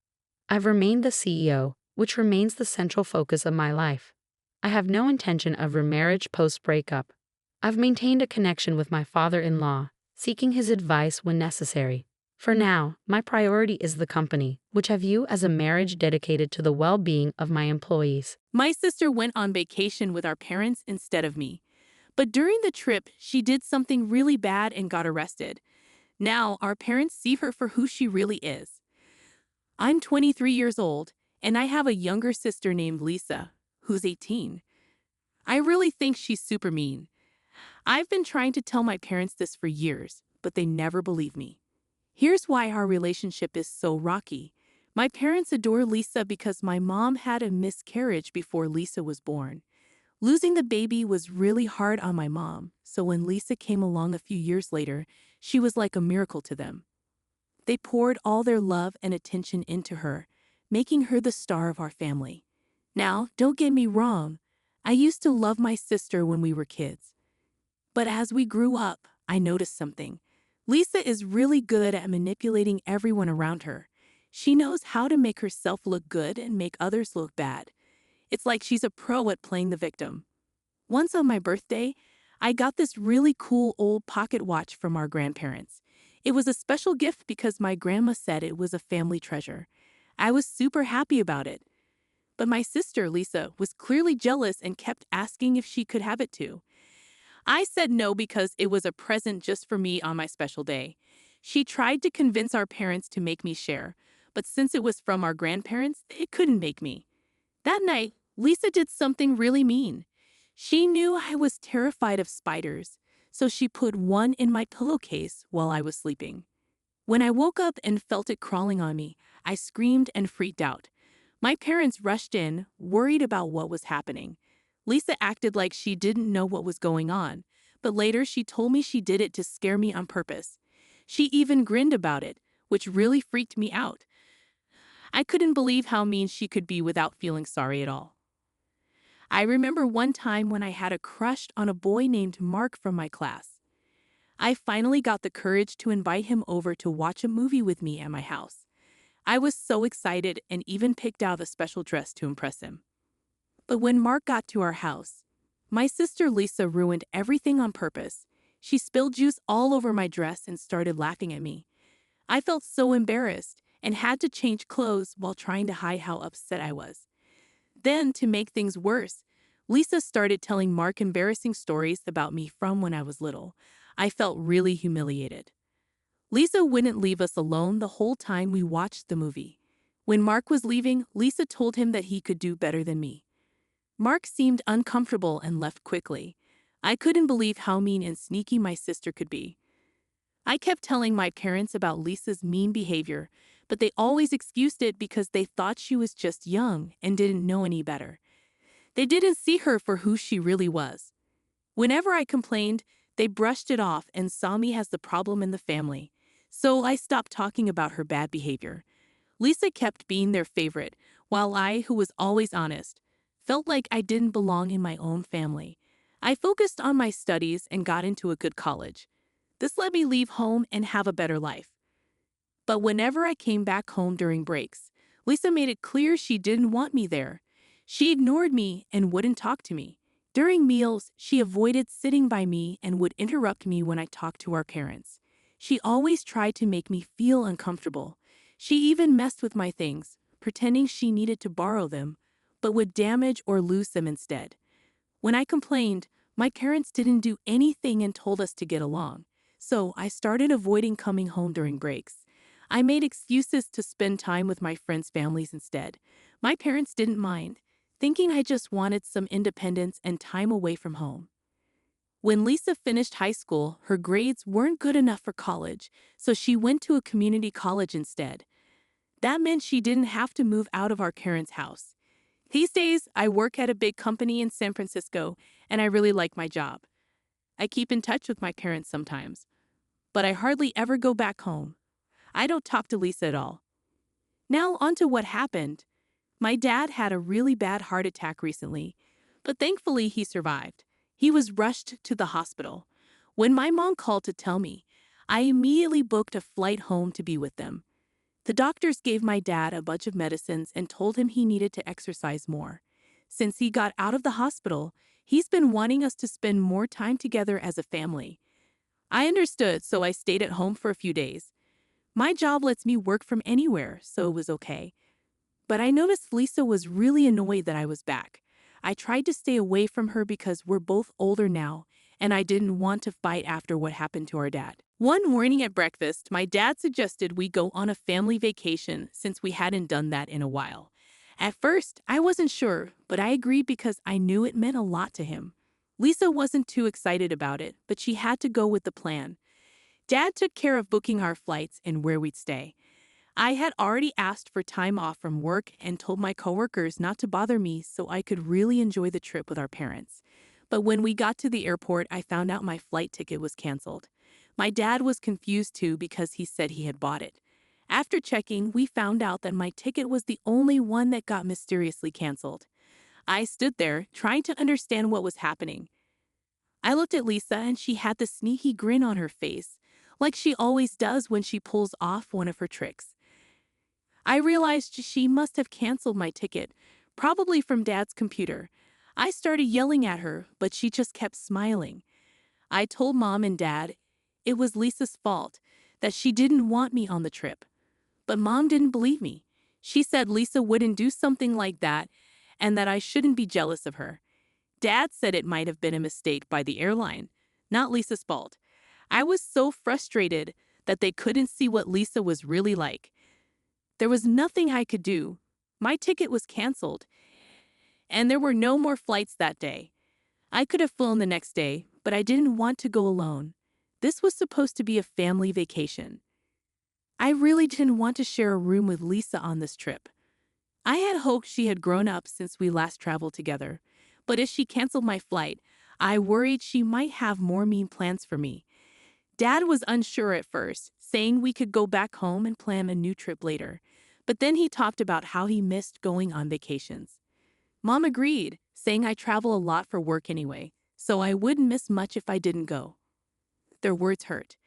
I've remained the CEO, which remains the central focus of my life. I have no intention of remarriage post-breakup. I've maintained a connection with my father-in-law, seeking his advice when necessary. For now, my priority is the company, which I view as a marriage dedicated to the well-being of my employees. My sister went on vacation with our parents instead of me. But during the trip, she did something really bad and got arrested. Now, our parents see her for who she really is. I'm 23 years old, and I have a younger sister named Lisa, who's 18. I really think she's super mean. I've been trying to tell my parents this for years, but they never believe me. Here's why our relationship is so rocky. My parents adore Lisa because my mom had a miscarriage before Lisa was born. Losing the baby was really hard on my mom, so when Lisa came along a few years later, she was like a miracle to them. They poured all their love and attention into her, making her the star of our family. Now, don't get me wrong, I used to love my sister when we were kids. But as we grew up, I noticed something. Lisa is really good at manipulating everyone around her. She knows how to make herself look good and make others look bad. It's like she's a pro at playing the victim. Once on my birthday, I got this really cool old pocket watch from our grandparents. It was a special gift because my grandma said it was a family treasure. I was super happy about it. But my sister, Lisa, was clearly jealous and kept asking if she could have it too. I said no because it was a present just for me on my special day. She tried to convince our parents to make me share, but since it was from our grandparents, it couldn't make me. That night, Lisa did something really mean. She knew I was terrified of spiders, so she put one in my pillowcase while I was sleeping. When I woke up and felt it crawling on me, I screamed and freaked out. My parents rushed in, worried about what was happening. Lisa acted like she didn't know what was going on, but later she told me she did it to scare me on purpose. She even grinned about it, which really freaked me out. I couldn't believe how mean she could be without feeling sorry at all. I remember one time when I had a crush on a boy named Mark from my class. I finally got the courage to invite him over to watch a movie with me at my house. I was so excited and even picked out a special dress to impress him. But when Mark got to our house, my sister Lisa ruined everything on purpose. She spilled juice all over my dress and started laughing at me. I felt so embarrassed and had to change clothes while trying to hide how upset I was. Then, to make things worse, Lisa started telling Mark embarrassing stories about me from when I was little. I felt really humiliated. Lisa wouldn't leave us alone the whole time we watched the movie. When Mark was leaving, Lisa told him that he could do better than me. Mark seemed uncomfortable and left quickly. I couldn't believe how mean and sneaky my sister could be. I kept telling my parents about Lisa's mean behavior, but they always excused it because they thought she was just young and didn't know any better. They didn't see her for who she really was. Whenever I complained, they brushed it off and saw me as the problem in the family. So I stopped talking about her bad behavior. Lisa kept being their favorite, while I, who was always honest, felt like I didn't belong in my own family. I focused on my studies and got into a good college. This let me leave home and have a better life. But whenever I came back home during breaks, Lisa made it clear she didn't want me there. She ignored me and wouldn't talk to me. During meals, she avoided sitting by me and would interrupt me when I talked to our parents. She always tried to make me feel uncomfortable. She even messed with my things, pretending she needed to borrow them, but would damage or lose them instead. When I complained, my parents didn't do anything and told us to get along. So I started avoiding coming home during breaks. I made excuses to spend time with my friends' families instead. My parents didn't mind, thinking I just wanted some independence and time away from home. When Lisa finished high school, her grades weren't good enough for college, so she went to a community college instead. That meant she didn't have to move out of our parents' house. These days, I work at a big company in San Francisco, and I really like my job. I keep in touch with my parents sometimes, but I hardly ever go back home. I don't talk to Lisa at all. Now, on to what happened. My dad had a really bad heart attack recently, but thankfully he survived. He was rushed to the hospital. When my mom called to tell me, I immediately booked a flight home to be with them. The doctors gave my dad a bunch of medicines and told him he needed to exercise more. Since he got out of the hospital, he's been wanting us to spend more time together as a family. I understood, so I stayed at home for a few days. My job lets me work from anywhere, so it was okay. But I noticed Lisa was really annoyed that I was back. I tried to stay away from her because we're both older now, and I didn't want to fight after what happened to our dad. One morning at breakfast, my dad suggested we go on a family vacation since we hadn't done that in a while. At first, I wasn't sure, but I agreed because I knew it meant a lot to him. Lisa wasn't too excited about it, but she had to go with the plan. Dad took care of booking our flights and where we'd stay. I had already asked for time off from work and told my coworkers not to bother me so I could really enjoy the trip with our parents. But when we got to the airport, I found out my flight ticket was canceled. My dad was confused too because he said he had bought it. After checking, we found out that my ticket was the only one that got mysteriously canceled. I stood there, trying to understand what was happening. I looked at Lisa and she had the sneaky grin on her face, like she always does when she pulls off one of her tricks. I realized she must have canceled my ticket, probably from Dad's computer. I started yelling at her, but she just kept smiling. I told Mom and Dad it was Lisa's fault, that she didn't want me on the trip. But Mom didn't believe me. She said Lisa wouldn't do something like that and that I shouldn't be jealous of her. Dad said it might have been a mistake by the airline, not Lisa's fault. I was so frustrated that they couldn't see what Lisa was really like. There was nothing I could do. My ticket was canceled, and there were no more flights that day. I could have flown the next day, but I didn't want to go alone. This was supposed to be a family vacation. I really didn't want to share a room with Lisa on this trip. I had hoped she had grown up since we last traveled together, but as she canceled my flight, I worried she might have more mean plans for me. Dad was unsure at first, saying we could go back home and plan a new trip later. But then he talked about how he missed going on vacations. Mom agreed, saying I travel a lot for work anyway, so I wouldn't miss much if I didn't go. Their words hurt.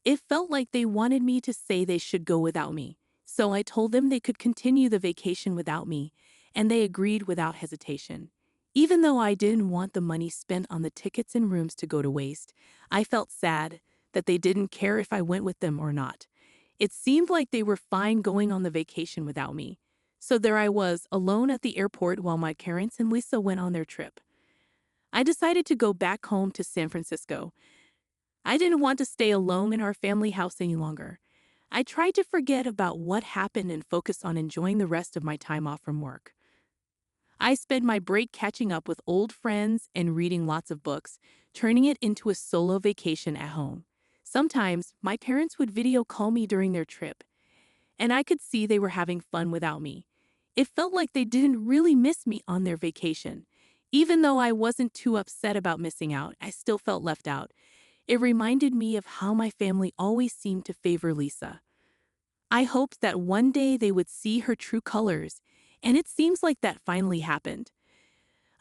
It felt like they wanted me to say they should go without me, so I told them they could continue the vacation without me, and they agreed without hesitation. Even though I didn't want the money spent on the tickets and rooms to go to waste, I felt sad that they didn't care if I went with them or not. It seemed like they were fine going on the vacation without me. So there I was, alone at the airport while my parents and Lisa went on their trip. I decided to go back home to San Francisco. I didn't want to stay alone in our family house any longer. I tried to forget about what happened and focus on enjoying the rest of my time off from work. I spent my break catching up with old friends and reading lots of books, turning it into a solo vacation at home. Sometimes, my parents would video call me during their trip, and I could see they were having fun without me. It felt like they didn't really miss me on their vacation. Even though I wasn't too upset about missing out, I still felt left out. It reminded me of how my family always seemed to favor Lisa. I hoped that one day they would see her true colors, and it seems like that finally happened.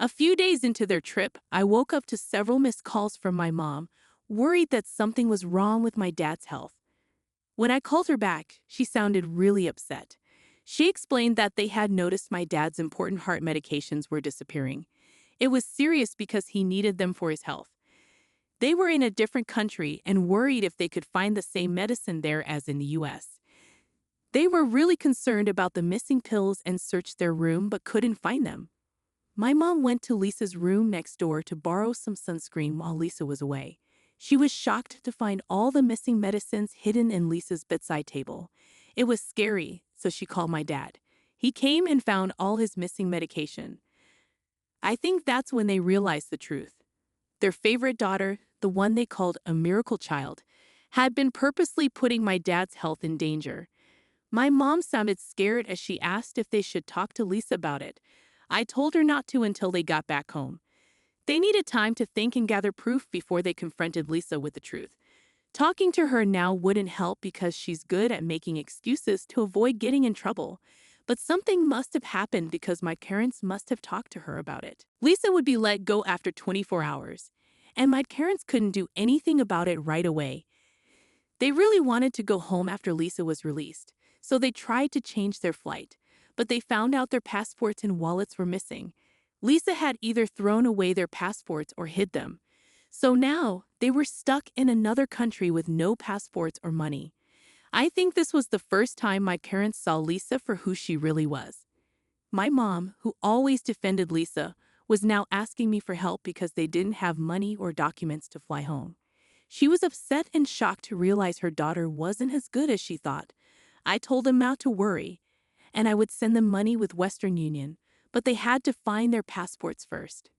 A few days into their trip, I woke up to several missed calls from my mom, worried that something was wrong with my dad's health. When I called her back, she sounded really upset. She explained that they had noticed my dad's important heart medications were disappearing. It was serious because he needed them for his health. They were in a different country and worried if they could find the same medicine there as in the US. They were really concerned about the missing pills and searched their room but couldn't find them. My mom went to Lisa's room next door to borrow some sunscreen while Lisa was away. She was shocked to find all the missing medicines hidden in Lisa's bedside table. It was scary, so she called my dad. He came and found all his missing medication. I think that's when they realized the truth. Their favorite daughter, the one they called a miracle child, had been purposely putting my dad's health in danger. My mom sounded scared as she asked if they should talk to Lisa about it. I told her not to until they got back home. They needed time to think and gather proof before they confronted Lisa with the truth. Talking to her now wouldn't help because she's good at making excuses to avoid getting in trouble. But something must have happened because my parents must have talked to her about it. Lisa would be let go after 24 hours, and my parents couldn't do anything about it right away. They really wanted to go home after Lisa was released, so they tried to change their flight, but they found out their passports and wallets were missing. Lisa had either thrown away their passports or hid them. So now, they were stuck in another country with no passports or money. I think this was the first time my parents saw Lisa for who she really was. My mom, who always defended Lisa, was now asking me for help because they didn't have money or documents to fly home. She was upset and shocked to realize her daughter wasn't as good as she thought. I told them not to worry, and I would send them money with Western Union, but they had to find their passports first.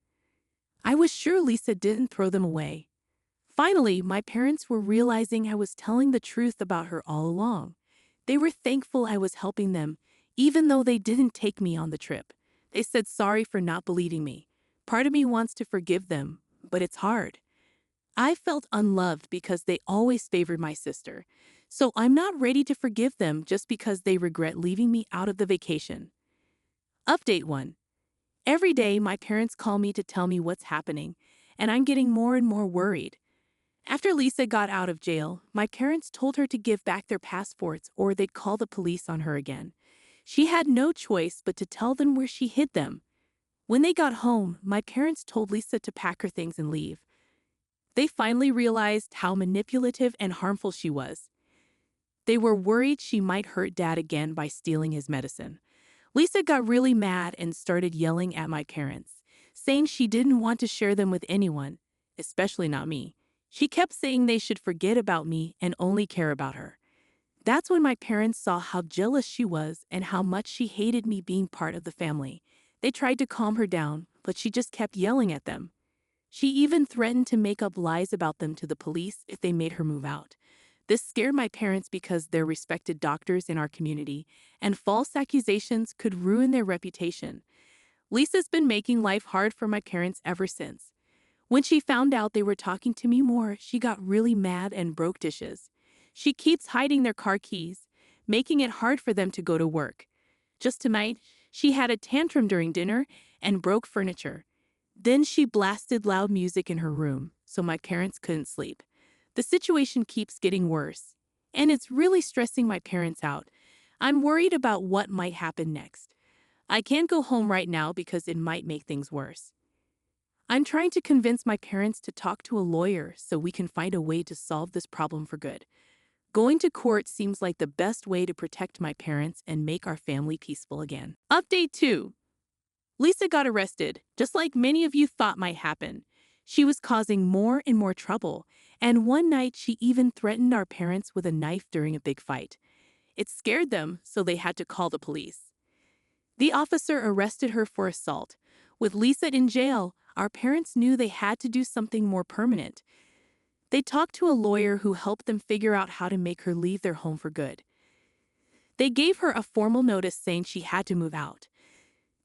I was sure Lisa didn't throw them away. Finally, my parents were realizing I was telling the truth about her all along. They were thankful I was helping them, even though they didn't take me on the trip. They said sorry for not believing me. Part of me wants to forgive them, but it's hard. I felt unloved because they always favored my sister, so I'm not ready to forgive them just because they regret leaving me out of the vacation. Update 1. Every day, my parents call me to tell me what's happening, and I'm getting more and more worried. After Lisa got out of jail, my parents told her to give back their passports or they'd call the police on her again. She had no choice but to tell them where she hid them. When they got home, my parents told Lisa to pack her things and leave. They finally realized how manipulative and harmful she was. They were worried she might hurt Dad again by stealing his medicine. Lisa got really mad and started yelling at my parents, saying she didn't want to share them with anyone, especially not me. She kept saying they should forget about me and only care about her. That's when my parents saw how jealous she was and how much she hated me being part of the family. They tried to calm her down, but she just kept yelling at them. She even threatened to make up lies about them to the police if they made her move out. This scared my parents because they're respected doctors in our community, and false accusations could ruin their reputation. Lisa's been making life hard for my parents ever since. When she found out they were talking to me more, she got really mad and broke dishes. She keeps hiding their car keys, making it hard for them to go to work. Just tonight, she had a tantrum during dinner and broke furniture. Then she blasted loud music in her room, so my parents couldn't sleep. The situation keeps getting worse, and it's really stressing my parents out. I'm worried about what might happen next. I can't go home right now because it might make things worse. I'm trying to convince my parents to talk to a lawyer so we can find a way to solve this problem for good. Going to court seems like the best way to protect my parents and make our family peaceful again. Update 2. Lisa got arrested, just like many of you thought might happen. She was causing more and more trouble, and one night she even threatened our parents with a knife during a big fight. It scared them, so they had to call the police. The officer arrested her for assault. With Lisa in jail, our parents knew they had to do something more permanent. They talked to a lawyer who helped them figure out how to make her leave their home for good. They gave her a formal notice saying she had to move out.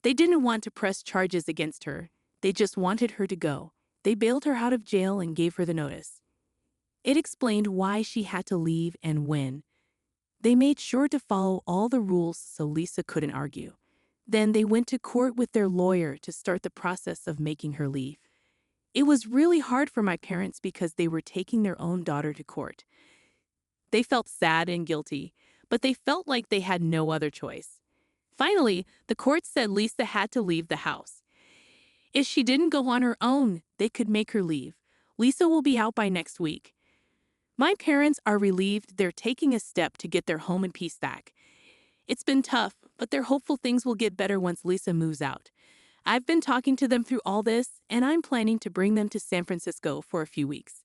They didn't want to press charges against her. They just wanted her to go. They bailed her out of jail and gave her the notice. It explained why she had to leave and when. They made sure to follow all the rules so Lisa couldn't argue. Then they went to court with their lawyer to start the process of making her leave. It was really hard for my parents because they were taking their own daughter to court. They felt sad and guilty, but they felt like they had no other choice. Finally, the court said Lisa had to leave the house. If she didn't go on her own, they could make her leave. Lisa will be out by next week. My parents are relieved they're taking a step to get their home in peace back. It's been tough, but they're hopeful things will get better once Lisa moves out. I've been talking to them through all this, and I'm planning to bring them to San Francisco for a few weeks.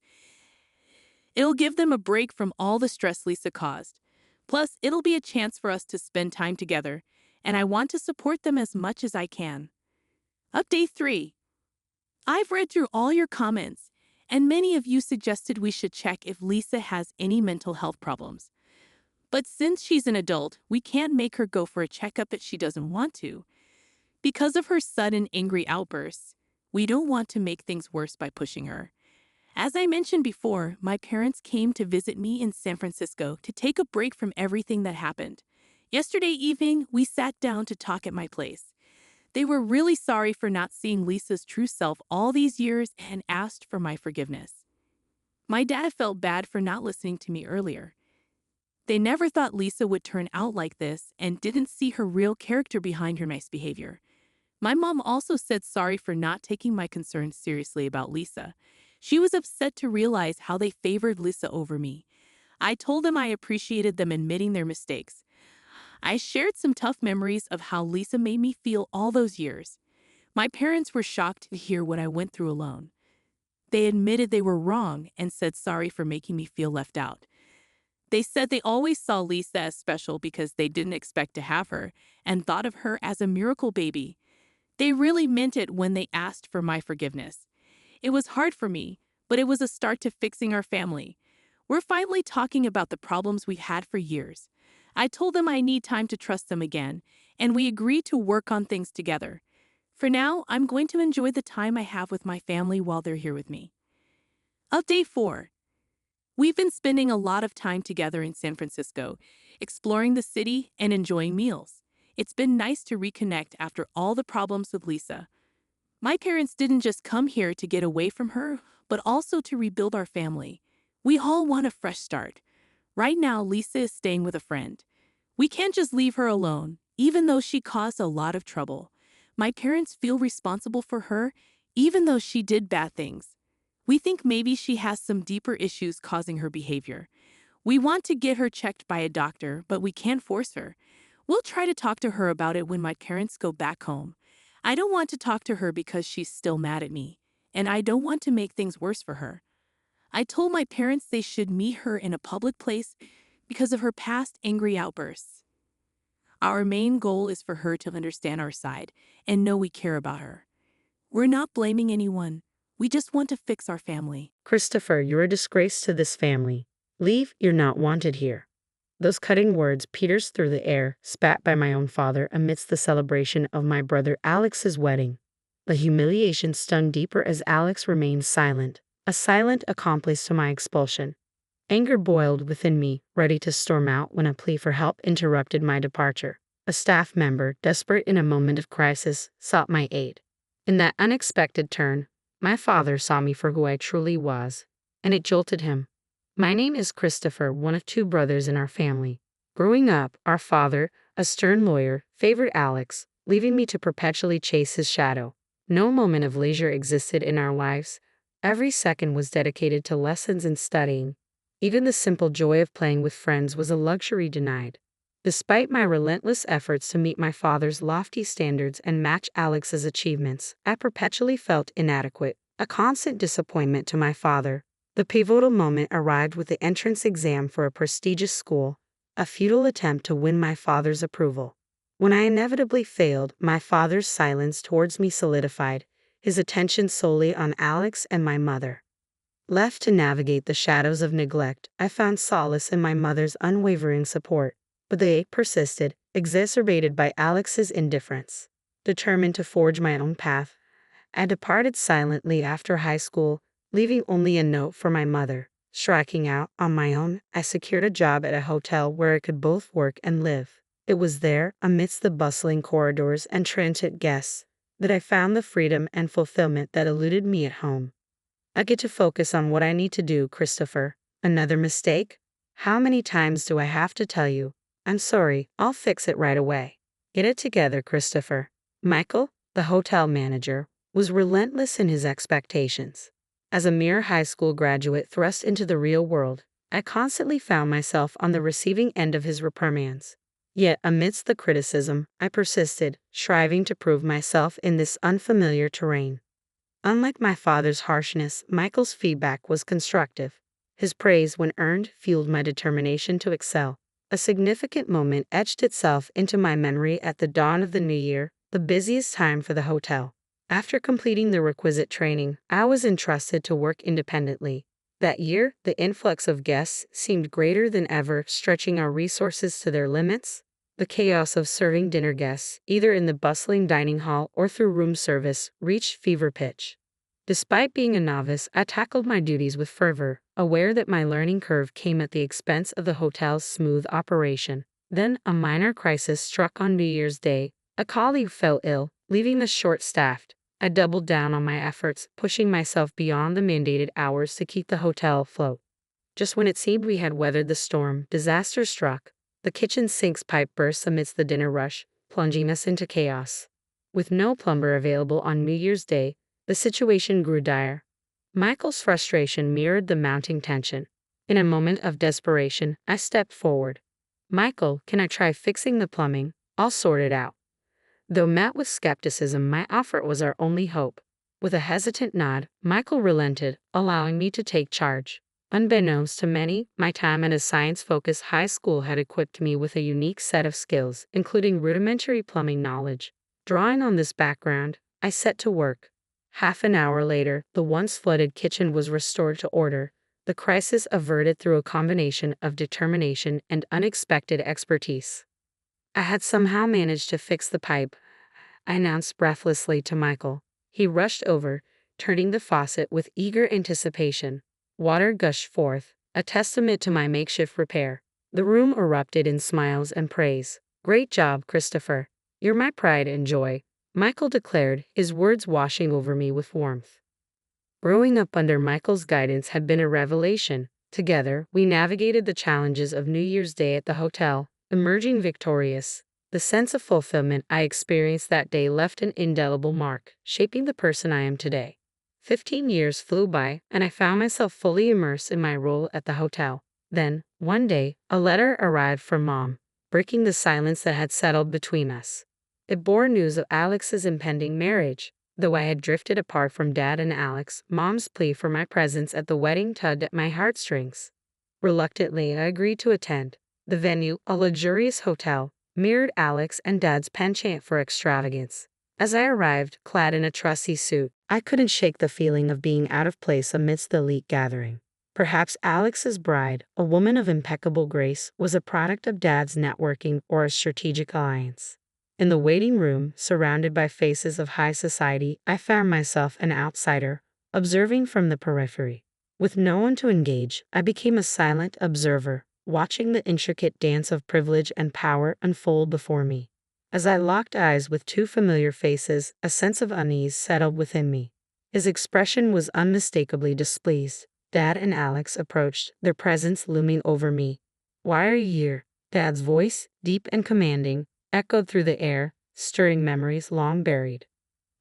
It'll give them a break from all the stress Lisa caused. Plus, it'll be a chance for us to spend time together, and I want to support them as much as I can. Update 3. I've read through all your comments, and many of you suggested we should check if Lisa has any mental health problems. But since she's an adult, we can't make her go for a checkup if she doesn't want to. Because of her sudden angry outbursts, we don't want to make things worse by pushing her. As I mentioned before, my parents came to visit me in San Francisco to take a break from everything that happened. Yesterday evening, we sat down to talk at my place. They were really sorry for not seeing Lisa's true self all these years and asked for my forgiveness. My dad felt bad for not listening to me earlier. They never thought Lisa would turn out like this and didn't see her real character behind her nice behavior. My mom also said sorry for not taking my concerns seriously about Lisa. She was upset to realize how they favored Lisa over me. I told them I appreciated them admitting their mistakes. I shared some tough memories of how Lisa made me feel all those years. My parents were shocked to hear what I went through alone. They admitted they were wrong and said sorry for making me feel left out. They said they always saw Lisa as special because they didn't expect to have her and thought of her as a miracle baby. They really meant it when they asked for my forgiveness. It was hard for me, but it was a start to fixing our family. We're finally talking about the problems we've had for years. I told them I need time to trust them again, and we agreed to work on things together. For now, I'm going to enjoy the time I have with my family while they're here with me. Update 4. We've been spending a lot of time together in San Francisco, exploring the city and enjoying meals. It's been nice to reconnect after all the problems with Lisa. My parents didn't just come here to get away from her, but also to rebuild our family. We all want a fresh start. Right now, Lisa is staying with a friend. We can't just leave her alone, even though she caused a lot of trouble. My parents feel responsible for her, even though she did bad things. We think maybe she has some deeper issues causing her behavior. We want to get her checked by a doctor, but we can't force her. We'll try to talk to her about it when my parents go back home. I don't want to talk to her because she's still mad at me, and I don't want to make things worse for her. I told my parents they should meet her in a public place because of her past angry outbursts. Our main goal is for her to understand our side and know we care about her. We're not blaming anyone. We just want to fix our family. Christopher, you're a disgrace to this family. Leave, you're not wanted here. Those cutting words pierced through the air, spat by my own father amidst the celebration of my brother Alex's wedding. The humiliation stung deeper as Alex remained silent, a silent accomplice to my expulsion. Anger boiled within me, ready to storm out when a plea for help interrupted my departure. A staff member, desperate in a moment of crisis, sought my aid. In that unexpected turn, my father saw me for who I truly was, and it jolted him. My name is Christopher, one of two brothers in our family. Growing up, our father, a stern lawyer, favored Alex, leaving me to perpetually chase his shadow. No moment of leisure existed in our lives. Every second was dedicated to lessons and studying. Even the simple joy of playing with friends was a luxury denied. Despite my relentless efforts to meet my father's lofty standards and match Alex's achievements, I perpetually felt inadequate, a constant disappointment to my father. The pivotal moment arrived with the entrance exam for a prestigious school, a futile attempt to win my father's approval. When I inevitably failed, my father's silence towards me solidified, his attention solely on Alex and my mother. Left to navigate the shadows of neglect, I found solace in my mother's unwavering support, but they persisted, exacerbated by Alex's indifference. Determined to forge my own path, I departed silently after high school, leaving only a note for my mother. Striking out on my own, I secured a job at a hotel where I could both work and live. It was there, amidst the bustling corridors and transient guests, that I found the freedom and fulfillment that eluded me at home. I get to focus on what I need to do, Christopher. Another mistake? How many times do I have to tell you? I'm sorry, I'll fix it right away. Get it together, Christopher. Michael, the hotel manager, was relentless in his expectations. As a mere high school graduate thrust into the real world, I constantly found myself on the receiving end of his reprimands. Yet, amidst the criticism, I persisted, striving to prove myself in this unfamiliar terrain. Unlike my father's harshness, Michael's feedback was constructive. His praise, when earned, fueled my determination to excel. A significant moment etched itself into my memory at the dawn of the new year, the busiest time for the hotel. After completing the requisite training, I was entrusted to work independently. That year, the influx of guests seemed greater than ever, stretching our resources to their limits. The chaos of serving dinner guests, either in the bustling dining hall or through room service, reached fever pitch. Despite being a novice, I tackled my duties with fervor, aware that my learning curve came at the expense of the hotel's smooth operation. Then, a minor crisis struck on New Year's Day. A colleague fell ill, leaving us short-staffed. I doubled down on my efforts, pushing myself beyond the mandated hours to keep the hotel afloat. Just when it seemed we had weathered the storm, disaster struck. The kitchen sink's pipe burst amidst the dinner rush, plunging us into chaos. With no plumber available on New Year's Day, the situation grew dire. Michael's frustration mirrored the mounting tension. In a moment of desperation, I stepped forward. Michael, can I try fixing the plumbing? I'll sort it out. Though met with skepticism, my offer was our only hope. With a hesitant nod, Michael relented, allowing me to take charge. Unbeknownst to many, my time at a science-focused high school had equipped me with a unique set of skills, including rudimentary plumbing knowledge. Drawing on this background, I set to work. Half an hour later, the once flooded kitchen was restored to order, the crisis averted through a combination of determination and unexpected expertise. I had somehow managed to fix the pipe, I announced breathlessly to Michael. He rushed over, turning the faucet with eager anticipation. Water gushed forth, a testament to my makeshift repair. The room erupted in smiles and praise. Great job, Christopher. You're my pride and joy, Michael declared, his words washing over me with warmth. Growing up under Michael's guidance had been a revelation. Together, we navigated the challenges of New Year's Day at the hotel, emerging victorious. The sense of fulfillment I experienced that day left an indelible mark, shaping the person I am today. 15 years flew by, and I found myself fully immersed in my role at the hotel. Then, one day, a letter arrived from Mom, breaking the silence that had settled between us. It bore news of Alex's impending marriage. Though I had drifted apart from Dad and Alex, Mom's plea for my presence at the wedding tugged at my heartstrings. Reluctantly, I agreed to attend. The venue, a luxurious hotel, mirrored Alex and Dad's penchant for extravagance. As I arrived, clad in a trusty suit, I couldn't shake the feeling of being out of place amidst the elite gathering. Perhaps Alex's bride, a woman of impeccable grace, was a product of Dad's networking or a strategic alliance. In the waiting room, surrounded by faces of high society, I found myself an outsider, observing from the periphery. With no one to engage, I became a silent observer, watching the intricate dance of privilege and power unfold before me. As I locked eyes with two familiar faces, a sense of unease settled within me. His expression was unmistakably displeased. Dad and Alex approached, their presence looming over me. "Why are you here?" Dad's voice, deep and commanding, echoed through the air, stirring memories long buried.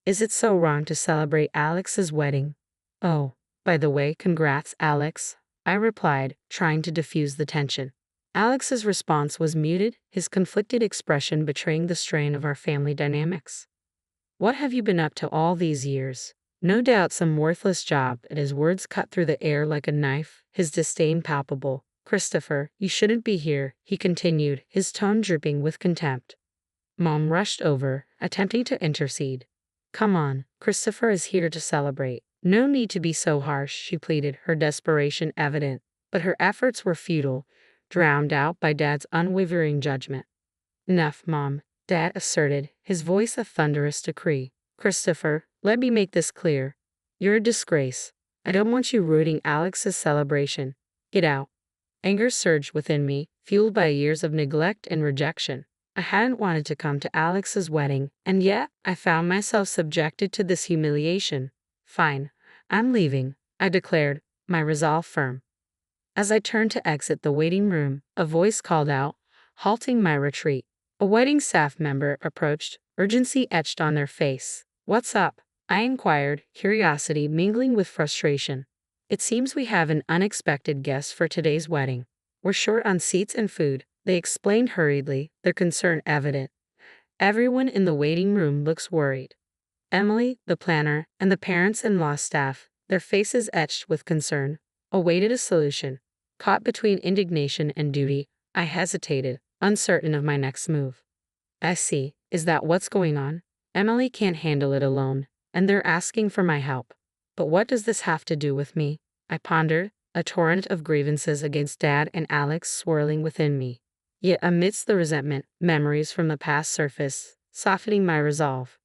"Is it so wrong to celebrate Alex's wedding?" "Oh, by the way, congrats, Alex," I replied, trying to diffuse the tension. Alex's response was muted, his conflicted expression betraying the strain of our family dynamics. "What have you been up to all these years?" "No doubt some worthless job," and his words cut through the air like a knife, his disdain palpable. "Christopher, you shouldn't be here," he continued, his tone dripping with contempt. Mom rushed over, attempting to intercede. "Come on, Christopher is here to celebrate. No need to be so harsh," she pleaded, her desperation evident. But her efforts were futile, drowned out by Dad's unwavering judgment. "Enough, Mom," Dad asserted, his voice a thunderous decree. "Christopher, let me make this clear. You're a disgrace. I don't want you ruining Alex's celebration. Get out." Anger surged within me, fueled by years of neglect and rejection. I hadn't wanted to come to Alex's wedding, and yet I found myself subjected to this humiliation. Fine, I'm leaving, I declared, my resolve firm. As I turned to exit the waiting room, a voice called out, halting my retreat. A wedding staff member approached, urgency etched on their face. "What's up?" I inquired, curiosity mingling with frustration. "It seems we have an unexpected guest for today's wedding. We're short on seats and food," they explained hurriedly, their concern evident. Everyone in the waiting room looks worried. Emily, the planner, and the parents-in-law staff, their faces etched with concern, awaited a solution. Caught between indignation and duty, I hesitated, uncertain of my next move. "I see. Is that what's going on? Emily can't handle it alone, and they're asking for my help. But what does this have to do with me?" I pondered, a torrent of grievances against Dad and Alex swirling within me. Yet amidst the resentment, memories from the past surfaced, softening my resolve.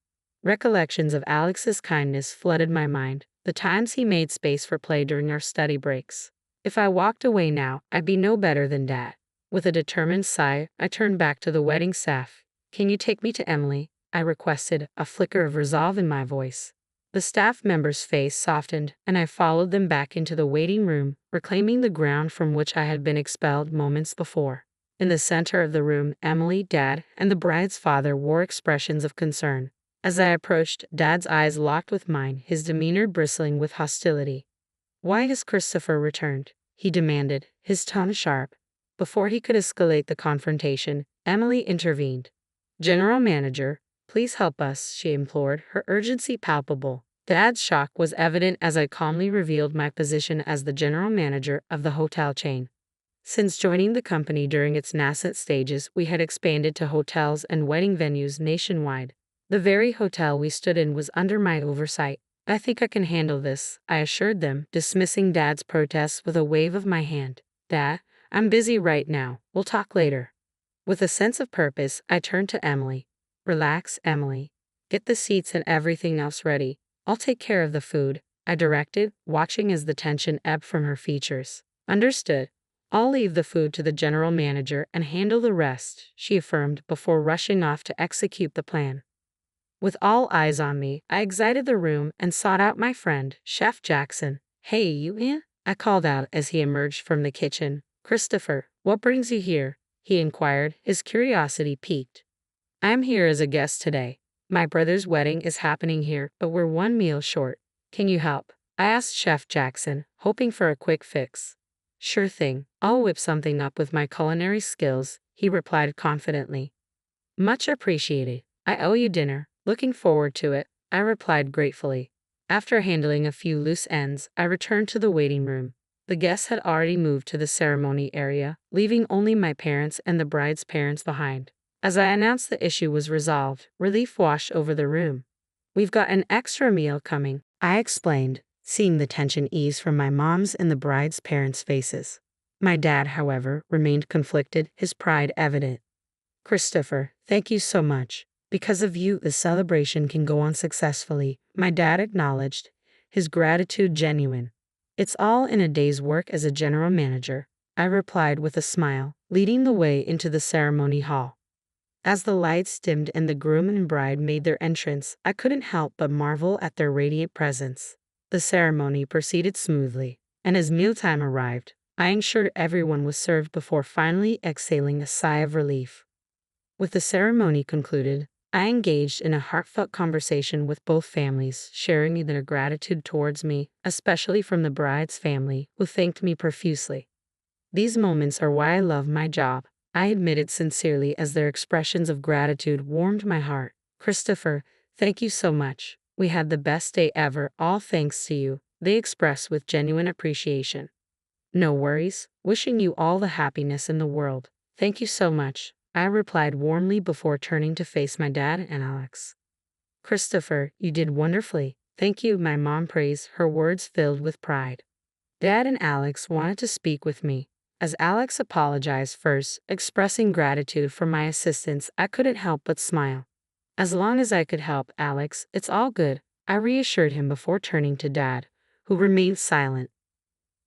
Recollections of Alex's kindness flooded my mind, the times he made space for play during our study breaks. If I walked away now, I'd be no better than Dad. With a determined sigh, I turned back to the wedding staff. "Can you take me to Emily?" I requested, a flicker of resolve in my voice. The staff member's face softened, and I followed them back into the waiting room, reclaiming the ground from which I had been expelled moments before. In the center of the room, Emily, Dad, and the bride's father wore expressions of concern. As I approached, Dad's eyes locked with mine, his demeanor bristling with hostility. "Why has Christopher returned?" he demanded, his tone sharp. Before he could escalate the confrontation, Emily intervened. "General Manager, please help us," she implored, her urgency palpable. Dad's shock was evident as I calmly revealed my position as the general manager of the hotel chain. Since joining the company during its nascent stages, we had expanded to hotels and wedding venues nationwide. The very hotel we stood in was under my oversight. "I think I can handle this," I assured them, dismissing Dad's protests with a wave of my hand. "Dad, I'm busy right now. We'll talk later." With a sense of purpose, I turned to Emily. "Relax, Emily. Get the seats and everything else ready. I'll take care of the food," I directed, watching as the tension ebbed from her features. "Understood. I'll leave the food to the general manager and handle the rest," she affirmed before rushing off to execute the plan. With all eyes on me, I exited the room and sought out my friend, Chef Jackson. "Hey, you here?" I called out as he emerged from the kitchen. "Christopher, what brings you here?" he inquired, his curiosity piqued. "I'm here as a guest today. My brother's wedding is happening here, but we're one meal short. Can you help?" I asked Chef Jackson, hoping for a quick fix. "Sure thing. I'll whip something up with my culinary skills," he replied confidently. "Much appreciated. I owe you dinner. Looking forward to it," I replied gratefully. After handling a few loose ends, I returned to the waiting room. The guests had already moved to the ceremony area, leaving only my parents and the bride's parents behind. As I announced the issue was resolved, relief washed over the room. "We've got an extra meal coming," I explained, seeing the tension ease from my mom's and the bride's parents' faces. My dad, however, remained conflicted, his pride evident. "Christopher, thank you so much. Because of you, the celebration can go on successfully," my dad acknowledged, his gratitude genuine. "It's all in a day's work as a general manager," I replied with a smile, leading the way into the ceremony hall. As the lights dimmed and the groom and bride made their entrance, I couldn't help but marvel at their radiant presence. The ceremony proceeded smoothly, and as mealtime arrived, I ensured everyone was served before finally exhaling a sigh of relief. With the ceremony concluded, I engaged in a heartfelt conversation with both families, sharing their gratitude towards me, especially from the bride's family, who thanked me profusely. "These moments are why I love my job," I admitted sincerely as their expressions of gratitude warmed my heart. "Christopher, thank you so much. We had the best day ever, all thanks to you," they expressed with genuine appreciation. "No worries. Wishing you all the happiness in the world. Thank you so much," I replied warmly before turning to face my dad and Alex. "Christopher, you did wonderfully. Thank you," my mom praised, her words filled with pride. Dad and Alex wanted to speak with me. As Alex apologized first, expressing gratitude for my assistance, I couldn't help but smile. "As long as I could help, Alex, it's all good," I reassured him before turning to Dad, who remained silent.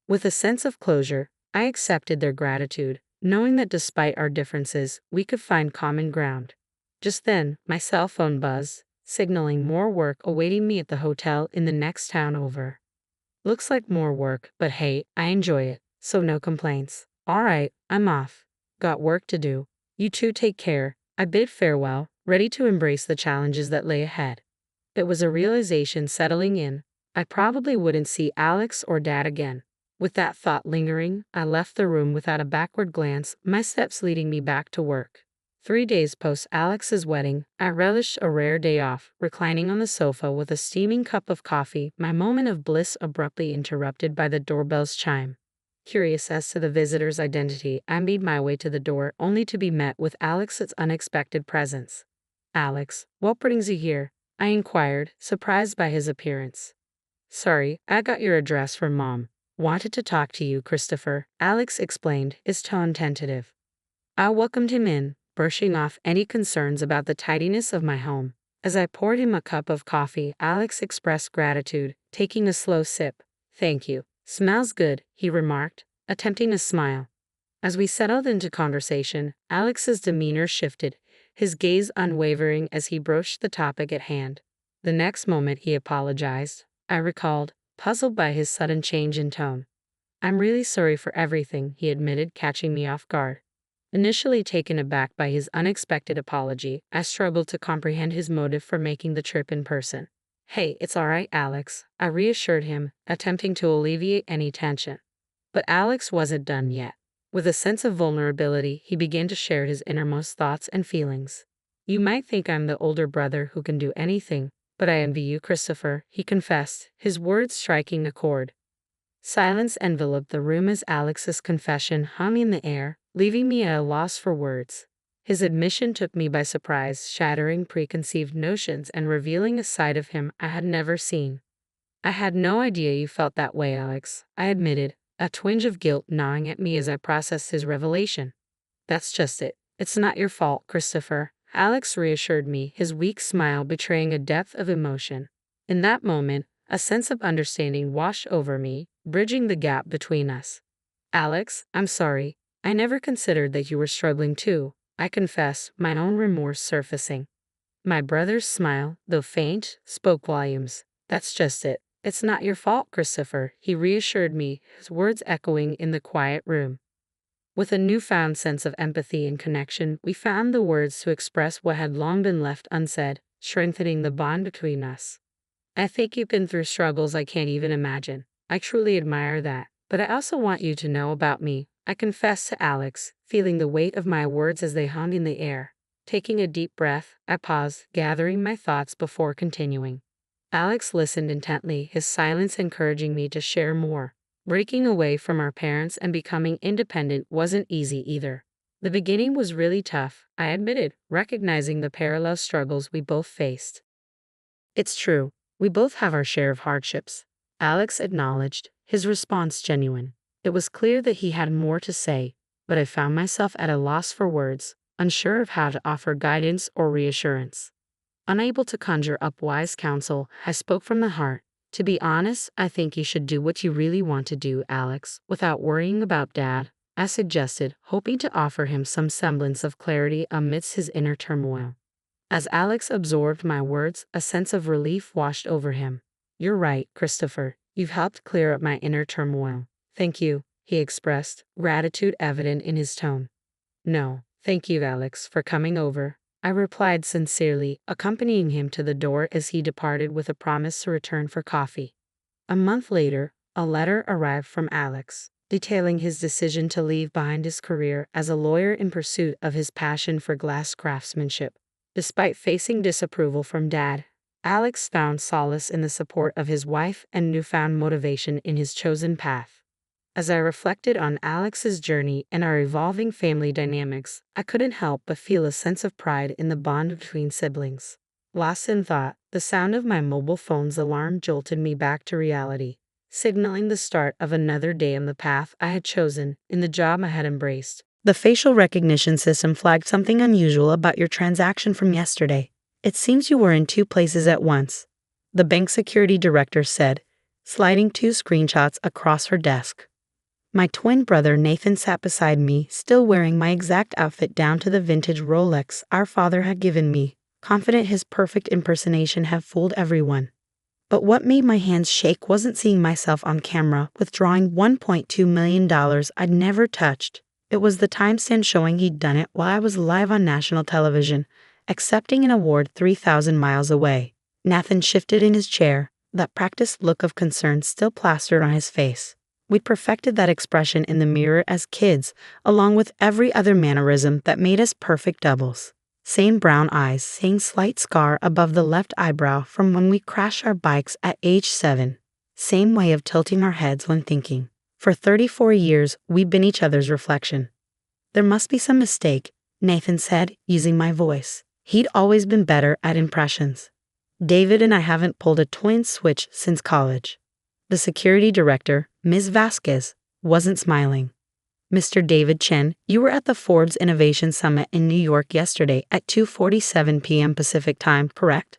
With a sense of closure, I accepted their gratitude, knowing that despite our differences, we could find common ground. Just then, my cell phone buzzed, signaling more work awaiting me at the hotel in the next town over. Looks like more work, but hey, I enjoy it, so no complaints. All right, I'm off. Got work to do. You two take care. I bid farewell, ready to embrace the challenges that lay ahead. It was a realization settling in. I probably wouldn't see Alex or Dad again. With that thought lingering, I left the room without a backward glance, my steps leading me back to work. 3 days post Alex's wedding, I relished a rare day off, reclining on the sofa with a steaming cup of coffee, my moment of bliss abruptly interrupted by the doorbell's chime. Curious as to the visitor's identity, I made my way to the door, only to be met with Alex's unexpected presence. Alex, what brings you here? I inquired, surprised by his appearance. Sorry, I got your address from Mom. Wanted to talk to you, Christopher, Alex explained, his tone tentative. I welcomed him in, brushing off any concerns about the tidiness of my home. As I poured him a cup of coffee, Alex expressed gratitude, taking a slow sip. Thank you. Smells good, he remarked, attempting a smile. As we settled into conversation, Alex's demeanor shifted, his gaze unwavering as he broached the topic at hand. The next moment he apologized, I recalled, puzzled by his sudden change in tone. I'm really sorry for everything, he admitted, catching me off guard. Initially taken aback by his unexpected apology, I struggled to comprehend his motive for making the trip in person. Hey, it's all right, Alex, I reassured him, attempting to alleviate any tension. But Alex wasn't done yet. With a sense of vulnerability, he began to share his innermost thoughts and feelings. You might think I'm the older brother who can do anything, but I envy you, Christopher, he confessed, his words striking a chord. Silence enveloped the room as Alex's confession hung in the air, leaving me at a loss for words. His admission took me by surprise, shattering preconceived notions and revealing a side of him I had never seen. I had no idea you felt that way, Alex, I admitted, a twinge of guilt gnawing at me as I processed his revelation. That's just it. It's not your fault, Christopher, Alex reassured me, his weak smile betraying a depth of emotion. In that moment, a sense of understanding washed over me, bridging the gap between us. Alex, I'm sorry. I never considered that you were struggling too, I confess, my own remorse surfacing. My brother's smile, though faint, spoke volumes. That's just it. It's not your fault, Christopher, he reassured me, his words echoing in the quiet room. With a newfound sense of empathy and connection, we found the words to express what had long been left unsaid, strengthening the bond between us. I think you've been through struggles I can't even imagine. I truly admire that. But I also want you to know about me, I confessed to Alex, feeling the weight of my words as they hung in the air. Taking a deep breath, I paused, gathering my thoughts before continuing. Alex listened intently, his silence encouraging me to share more. Breaking away from our parents and becoming independent wasn't easy either. The beginning was really tough, I admitted, recognizing the parallel struggles we both faced. It's true, we both have our share of hardships, Alex acknowledged, his response genuine. It was clear that he had more to say, but I found myself at a loss for words, unsure of how to offer guidance or reassurance. Unable to conjure up wise counsel, I spoke from the heart. To be honest, I think you should do what you really want to do, Alex, without worrying about Dad, I suggested, hoping to offer him some semblance of clarity amidst his inner turmoil. As Alex absorbed my words, a sense of relief washed over him. You're right, Christopher. You've helped clear up my inner turmoil. Thank you, he expressed, gratitude evident in his tone. No, thank you, Alex, for coming over, I replied sincerely, accompanying him to the door as he departed with a promise to return for coffee. A month later, a letter arrived from Alex, detailing his decision to leave behind his career as a lawyer in pursuit of his passion for glass craftsmanship. Despite facing disapproval from Dad, Alex found solace in the support of his wife and newfound motivation in his chosen path. As I reflected on Alex's journey and our evolving family dynamics, I couldn't help but feel a sense of pride in the bond between siblings. Lost in thought, the sound of my mobile phone's alarm jolted me back to reality, signaling the start of another day on the path I had chosen, in the job I had embraced. The facial recognition system flagged something unusual about your transaction from yesterday. It seems you were in 2 places at once, the bank security director said, sliding 2 screenshots across her desk. My twin brother Nathan sat beside me, still wearing my exact outfit down to the vintage Rolex our father had given me, confident his perfect impersonation had fooled everyone. But what made my hands shake wasn't seeing myself on camera withdrawing $1.2 million I'd never touched. It was the timestamp showing he'd done it while I was live on national television, accepting an award 3,000 miles away. Nathan shifted in his chair, that practiced look of concern still plastered on his face. We'd perfected that expression in the mirror as kids, along with every other mannerism that made us perfect doubles. Same brown eyes, same slight scar above the left eyebrow from when we crashed our bikes at age 7. Same way of tilting our heads when thinking. For 34 years, we've been each other's reflection. There must be some mistake, Nathan said, using my voice. He'd always been better at impressions. David and I haven't pulled a twin switch since college. The security director, Ms. Vasquez, wasn't smiling. Mr. David Chen, you were at the Forbes Innovation Summit in New York yesterday at 2:47 p.m. Pacific Time, correct?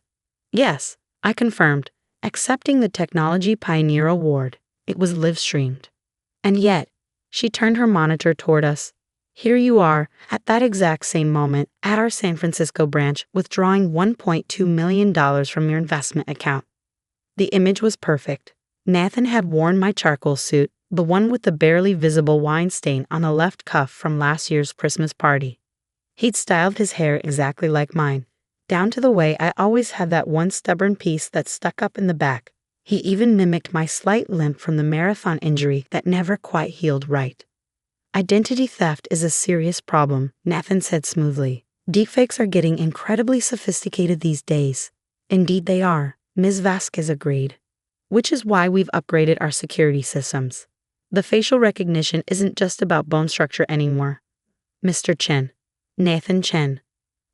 Yes, I confirmed, accepting the Technology Pioneer Award. It was live-streamed. And yet, she turned her monitor toward us. Here you are, at that exact same moment, at our San Francisco branch, withdrawing $1.2 million from your investment account. The image was perfect. Nathan had worn my charcoal suit, the one with the barely visible wine stain on the left cuff from last year's Christmas party. He'd styled his hair exactly like mine, down to the way I always had that one stubborn piece that stuck up in the back. He even mimicked my slight limp from the marathon injury that never quite healed right. Identity theft is a serious problem, Nathan said smoothly. Deepfakes are getting incredibly sophisticated these days. Indeed they are, Ms. Vasquez agreed. Which is why we've upgraded our security systems. The facial recognition isn't just about bone structure anymore. Mr. Chen. Nathan Chen.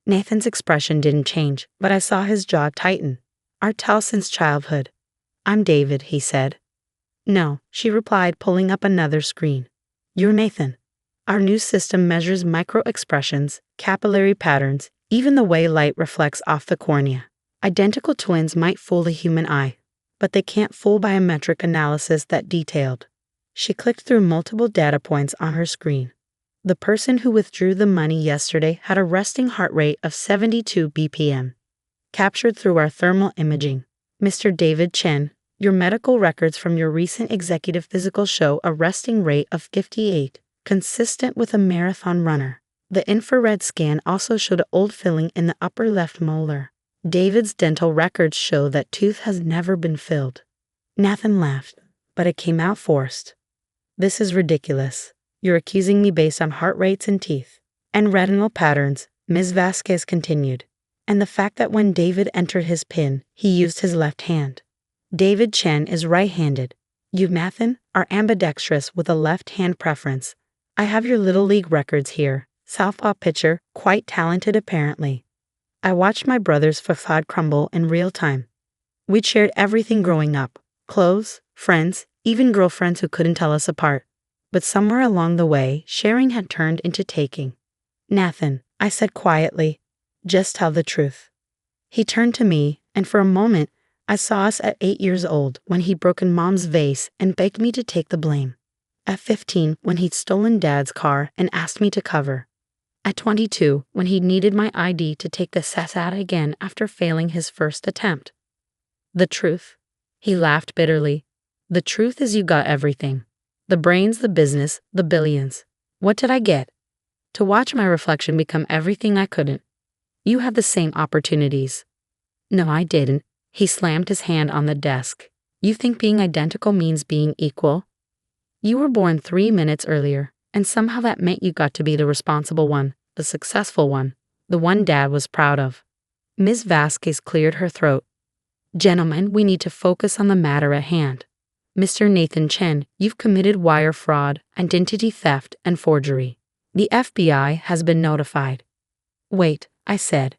Nathan's expression didn't change, but I saw his jaw tighten. Our tell since childhood. I'm David, he said. No, she replied, pulling up another screen. You're Nathan. Our new system measures micro-expressions, capillary patterns, even the way light reflects off the cornea. Identical twins might fool the human eye, but they can't fool biometric analysis that detailed. She clicked through multiple data points on her screen. The person who withdrew the money yesterday had a resting heart rate of 72 BPM, captured through our thermal imaging. Mr. David Chen, your medical records from your recent executive physical show a resting rate of 58, consistent with a marathon runner. The infrared scan also showed an old filling in the upper left molar. David's dental records show that tooth has never been filled. Nathan laughed, but it came out forced. This is ridiculous. You're accusing me based on heart rates and teeth. And retinal patterns, Ms. Vasquez continued. And the fact that when David entered his PIN, he used his left hand. David Chen is right-handed. You, Nathan, are ambidextrous with a left-hand preference. I have your Little League records here. Southpaw pitcher, quite talented apparently. I watched my brother's facade crumble in real time. We'd shared everything growing up. Clothes, friends, even girlfriends who couldn't tell us apart. But somewhere along the way, sharing had turned into taking. Nathan, I said quietly, just tell the truth. He turned to me, and for a moment, I saw us at 8 years old when he'd broken Mom's vase and begged me to take the blame. At 15, when he'd stolen Dad's car and asked me to cover. At 22, when he needed my ID to take the SAT again after failing his first attempt. The truth? He laughed bitterly. The truth is you got everything. The brains, the business, the billions. What did I get? To watch my reflection become everything I couldn't. You had the same opportunities. No, I didn't. He slammed his hand on the desk. You think being identical means being equal? You were born 3 minutes earlier, and somehow that meant you got to be the responsible one, the successful one, the one Dad was proud of. Ms. Vasquez cleared her throat. Gentlemen, we need to focus on the matter at hand. Mr. Nathan Chen, you've committed wire fraud, identity theft, and forgery. The FBI has been notified. Wait, I said.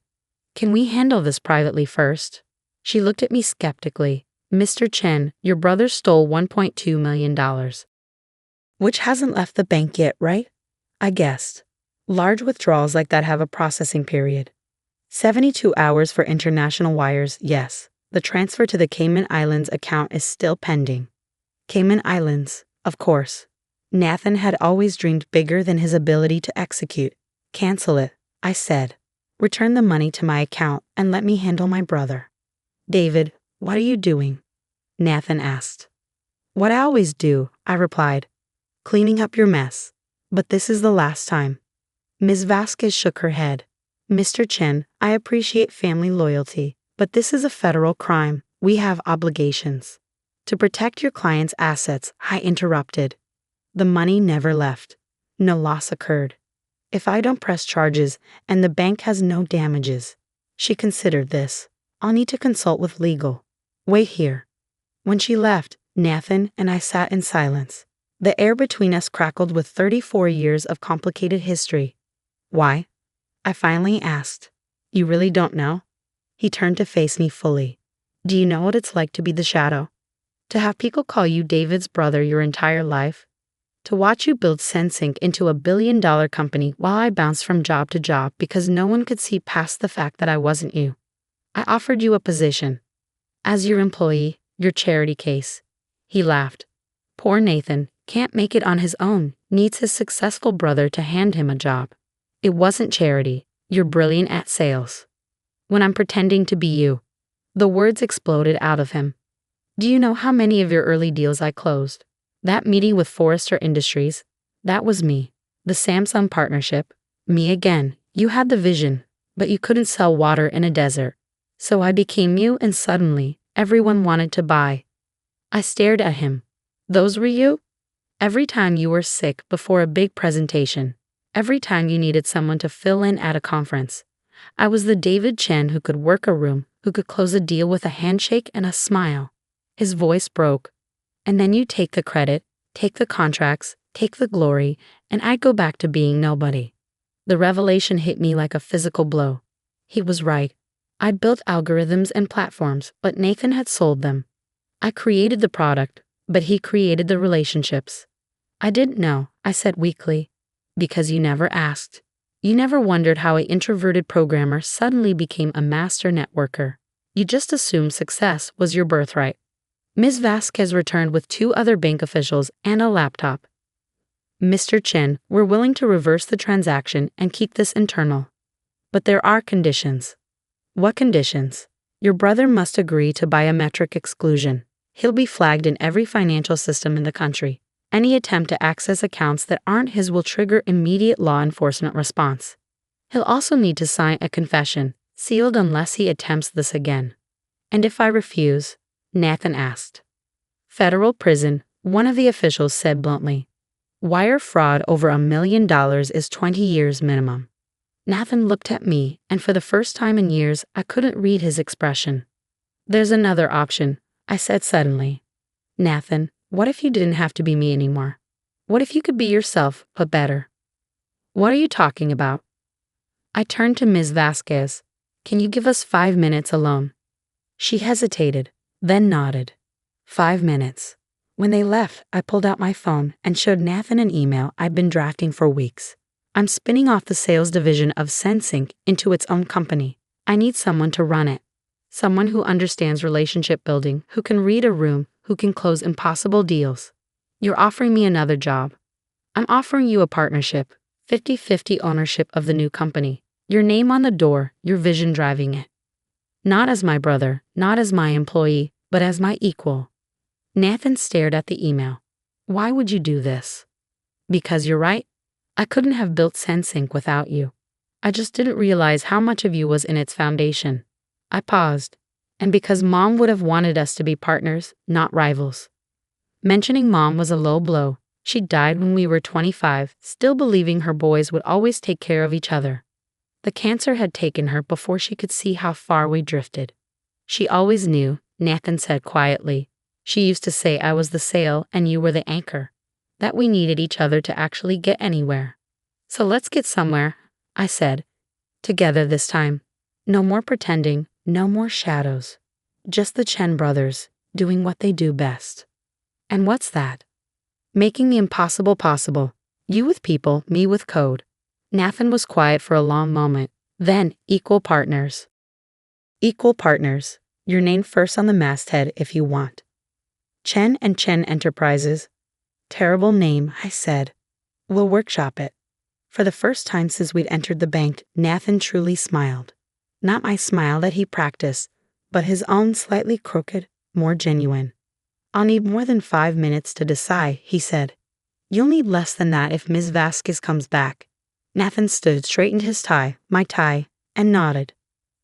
Can we handle this privately first? She looked at me skeptically. Mr. Chen, your brother stole $1.2 million. Which hasn't left the bank yet, right? I guessed. Large withdrawals like that have a processing period. 72 hours for international wires, yes. The transfer to the Cayman Islands account is still pending. Cayman Islands, of course. Nathan had always dreamed bigger than his ability to execute. Cancel it, I said. Return the money to my account and let me handle my brother. David, what are you doing? Nathan asked. What I always do, I replied. Cleaning up your mess. But this is the last time. Ms. Vasquez shook her head. Mr. Chen, I appreciate family loyalty, but this is a federal crime. We have obligations. To protect your client's assets, I interrupted. The money never left. No loss occurred. If I don't press charges and the bank has no damages, she considered this. I'll need to consult with legal. Wait here. When she left, Nathan and I sat in silence. The air between us crackled with 34 years of complicated history. Why? I finally asked. You really don't know? He turned to face me fully. Do you know what it's like to be the shadow? To have people call you David's brother your entire life? To watch you build SenSync into a billion-dollar company while I bounced from job to job because no one could see past the fact that I wasn't you. I offered you a position. As your employee, your charity case. He laughed. Poor Nathan can't make it on his own, needs his successful brother to hand him a job. It wasn't charity. You're brilliant at sales. When I'm pretending to be you. The words exploded out of him. Do you know how many of your early deals I closed? That meeting with Forrester Industries, that was me. The Samsung partnership, me again. You had the vision, but you couldn't sell water in a desert. So I became you and suddenly, everyone wanted to buy. I stared at him. Those were you? Every time you were sick before a big presentation, every time you needed someone to fill in at a conference, I was the David Chen who could work a room, who could close a deal with a handshake and a smile. His voice broke. And then you take the credit, take the contracts, take the glory, and I'd go back to being nobody. The revelation hit me like a physical blow. He was right. I built algorithms and platforms, but Nathan had sold them. I created the product, but he created the relationships. I didn't know, I said weakly. Because you never asked. You never wondered how an introverted programmer suddenly became a master networker. You just assumed success was your birthright. Ms. Vasquez returned with 2 other bank officials and a laptop. Mr. Chen, we're willing to reverse the transaction and keep this internal. But there are conditions. What conditions? Your brother must agree to biometric exclusion. He'll be flagged in every financial system in the country. Any attempt to access accounts that aren't his will trigger immediate law enforcement response. He'll also need to sign a confession, sealed unless he attempts this again. And if I refuse? Nathan asked. Federal prison, one of the officials said bluntly. Wire fraud over $1 million is 20 years minimum. Nathan looked at me, and for the first time in years, I couldn't read his expression. There's another option, I said suddenly. Nathan, what if you didn't have to be me anymore? What if you could be yourself, but better? What are you talking about? I turned to Ms. Vasquez. Can you give us 5 minutes alone? She hesitated, then nodded. 5 minutes. When they left, I pulled out my phone and showed Nathan an email I'd been drafting for weeks. I'm spinning off the sales division of SenSync into its own company. I need someone to run it. Someone who understands relationship building, who can read a room, who can close impossible deals. You're offering me another job. I'm offering you a partnership, 50-50 ownership of the new company. Your name on the door, your vision driving it. Not as my brother, not as my employee, but as my equal. Nathan stared at the email. Why would you do this? Because you're right. I couldn't have built SenSync without you. I just didn't realize how much of you was in its foundation. I paused. And because Mom would have wanted us to be partners, not rivals. Mentioning Mom was a low blow. She died when we were 25, still believing her boys would always take care of each other. The cancer had taken her before she could see how far we drifted. She always knew, Nathan said quietly. She used to say I was the sail and you were the anchor. That we needed each other to actually get anywhere. So let's get somewhere, I said. Together this time. No more pretending, no more shadows. Just the Chen brothers, doing what they do best. And what's that? Making the impossible possible. You with people, me with code. Nathan was quiet for a long moment. Then, equal partners. Equal partners. Your name first on the masthead if you want. Chen and Chen Enterprises. Terrible name, I said. We'll workshop it. For the first time since we'd entered the bank, Nathan truly smiled. Not my smile that he practiced, but his own slightly crooked, more genuine. I'll need more than 5 minutes to decide, he said. You'll need less than that if Ms. Vasquez comes back. Nathan stood, straightened his tie, my tie, and nodded.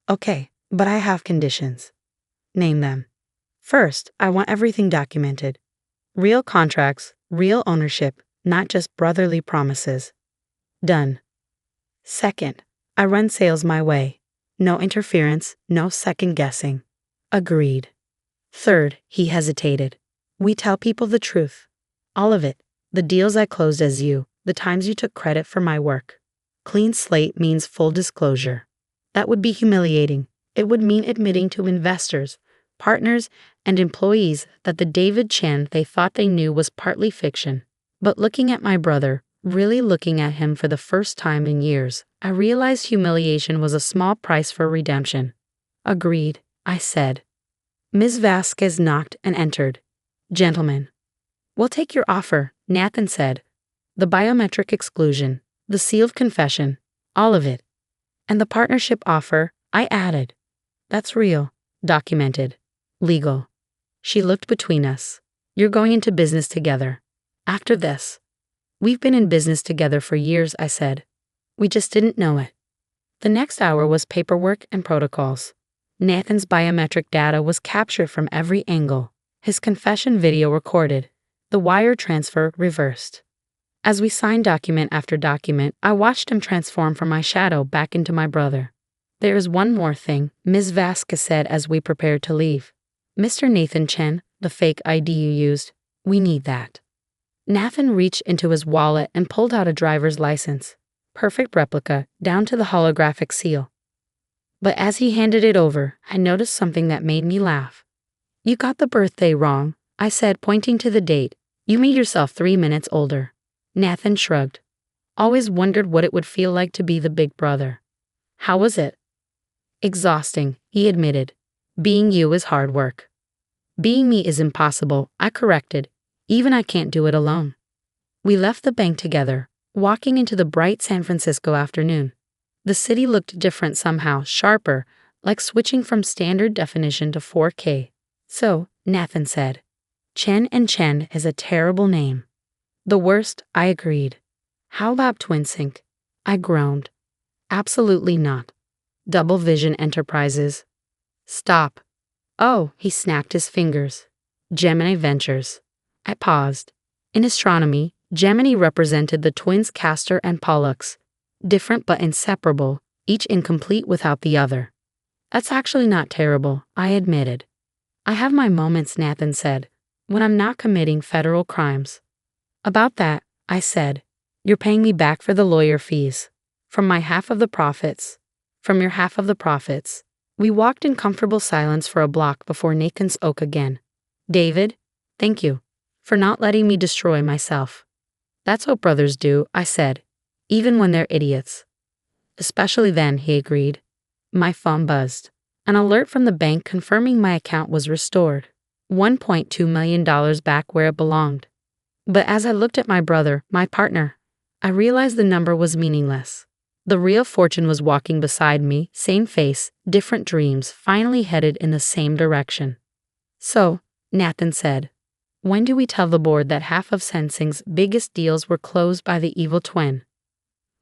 Okay, but I have conditions. Name them. First, I want everything documented. Real contracts, real ownership, not just brotherly promises. Done. Second, I run sales my way. No interference, no second guessing. Agreed. Third, he hesitated. We tell people the truth. All of it. The deals I closed as you, the times you took credit for my work. Clean slate means full disclosure. That would be humiliating. It would mean admitting to investors, partners, and employees that the David Chen they thought they knew was partly fiction. But looking at my brother, really looking at him for the first time in years, I realized humiliation was a small price for redemption. Agreed, I said. Ms. Vasquez knocked and entered. Gentlemen. We'll take your offer, Nathan said. The biometric exclusion, the sealed confession, all of it. And the partnership offer, I added. That's real, documented, legal. She looked between us. You're going into business together. After this. We've been in business together for years, I said. We just didn't know it. The next hour was paperwork and protocols. Nathan's biometric data was captured from every angle, his confession video recorded, the wire transfer reversed. As we signed document after document, I watched him transform from my shadow back into my brother. There is one more thing, Ms. Vasquez said as we prepared to leave. Mr. Nathan Chen, the fake ID you used, we need that. Nathan reached into his wallet and pulled out a driver's license. Perfect replica, down to the holographic seal. But as he handed it over, I noticed something that made me laugh. You got the birthday wrong, I said, pointing to the date. You made yourself 3 minutes older. Nathan shrugged. Always wondered what it would feel like to be the big brother. How was it? Exhausting, he admitted. Being you is hard work. Being me is impossible, I corrected. Even I can't do it alone. We left the bank together, walking into the bright San Francisco afternoon. The city looked different somehow, sharper, like switching from standard definition to 4K. So, Nathan said, Chen and Chen is a terrible name. The worst, I agreed. How about TwinSync? I groaned. Absolutely not. Double Vision Enterprises. Stop. Oh, he snapped his fingers. Gemini Ventures. I paused. In astronomy, Gemini represented the twins Castor and Pollux. Different but inseparable, each incomplete without the other. That's actually not terrible, I admitted. I have my moments, Nathan said, when I'm not committing federal crimes. About that, I said, you're paying me back for the lawyer fees. From my half of the profits. From your half of the profits. We walked in comfortable silence for a block before Nathan spoke again. David, thank you. For not letting me destroy myself. That's what brothers do, I said. Even when they're idiots. Especially then, he agreed. My phone buzzed. An alert from the bank confirming my account was restored. $1.2 million back where it belonged. But as I looked at my brother, my partner, I realized the number was meaningless. The real fortune was walking beside me, same face, different dreams, finally headed in the same direction. So, Nathan said, when do we tell the board that half of Sensing's biggest deals were closed by the evil twin?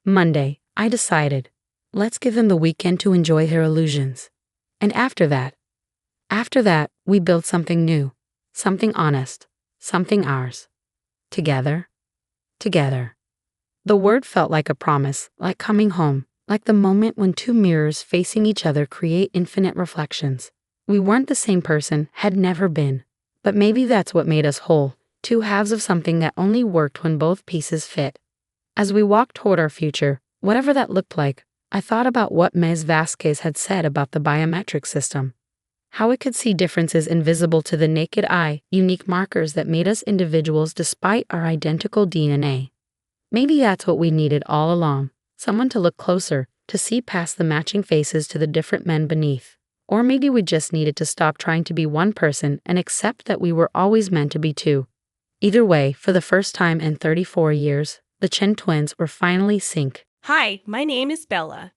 Monday, I decided. Let's give them the weekend to enjoy their illusions. And after that, we build something new, something honest, something ours. Together. The word felt like a promise, like coming home, like the moment when two mirrors facing each other create infinite reflections. We weren't the same person, had never been. But maybe that's what made us whole, two halves of something that only worked when both pieces fit. As we walked toward our future, whatever that looked like, I thought about what Ms. Vasquez had said about the biometric system. How it could see differences invisible to the naked eye, unique markers that made us individuals despite our identical DNA. Maybe that's what we needed all along, someone to look closer, to see past the matching faces to the different men beneath. Or maybe we just needed to stop trying to be one person and accept that we were always meant to be two. Either way, for the first time in 34 years, the Chen twins were finally synced. Hi, my name is Bella.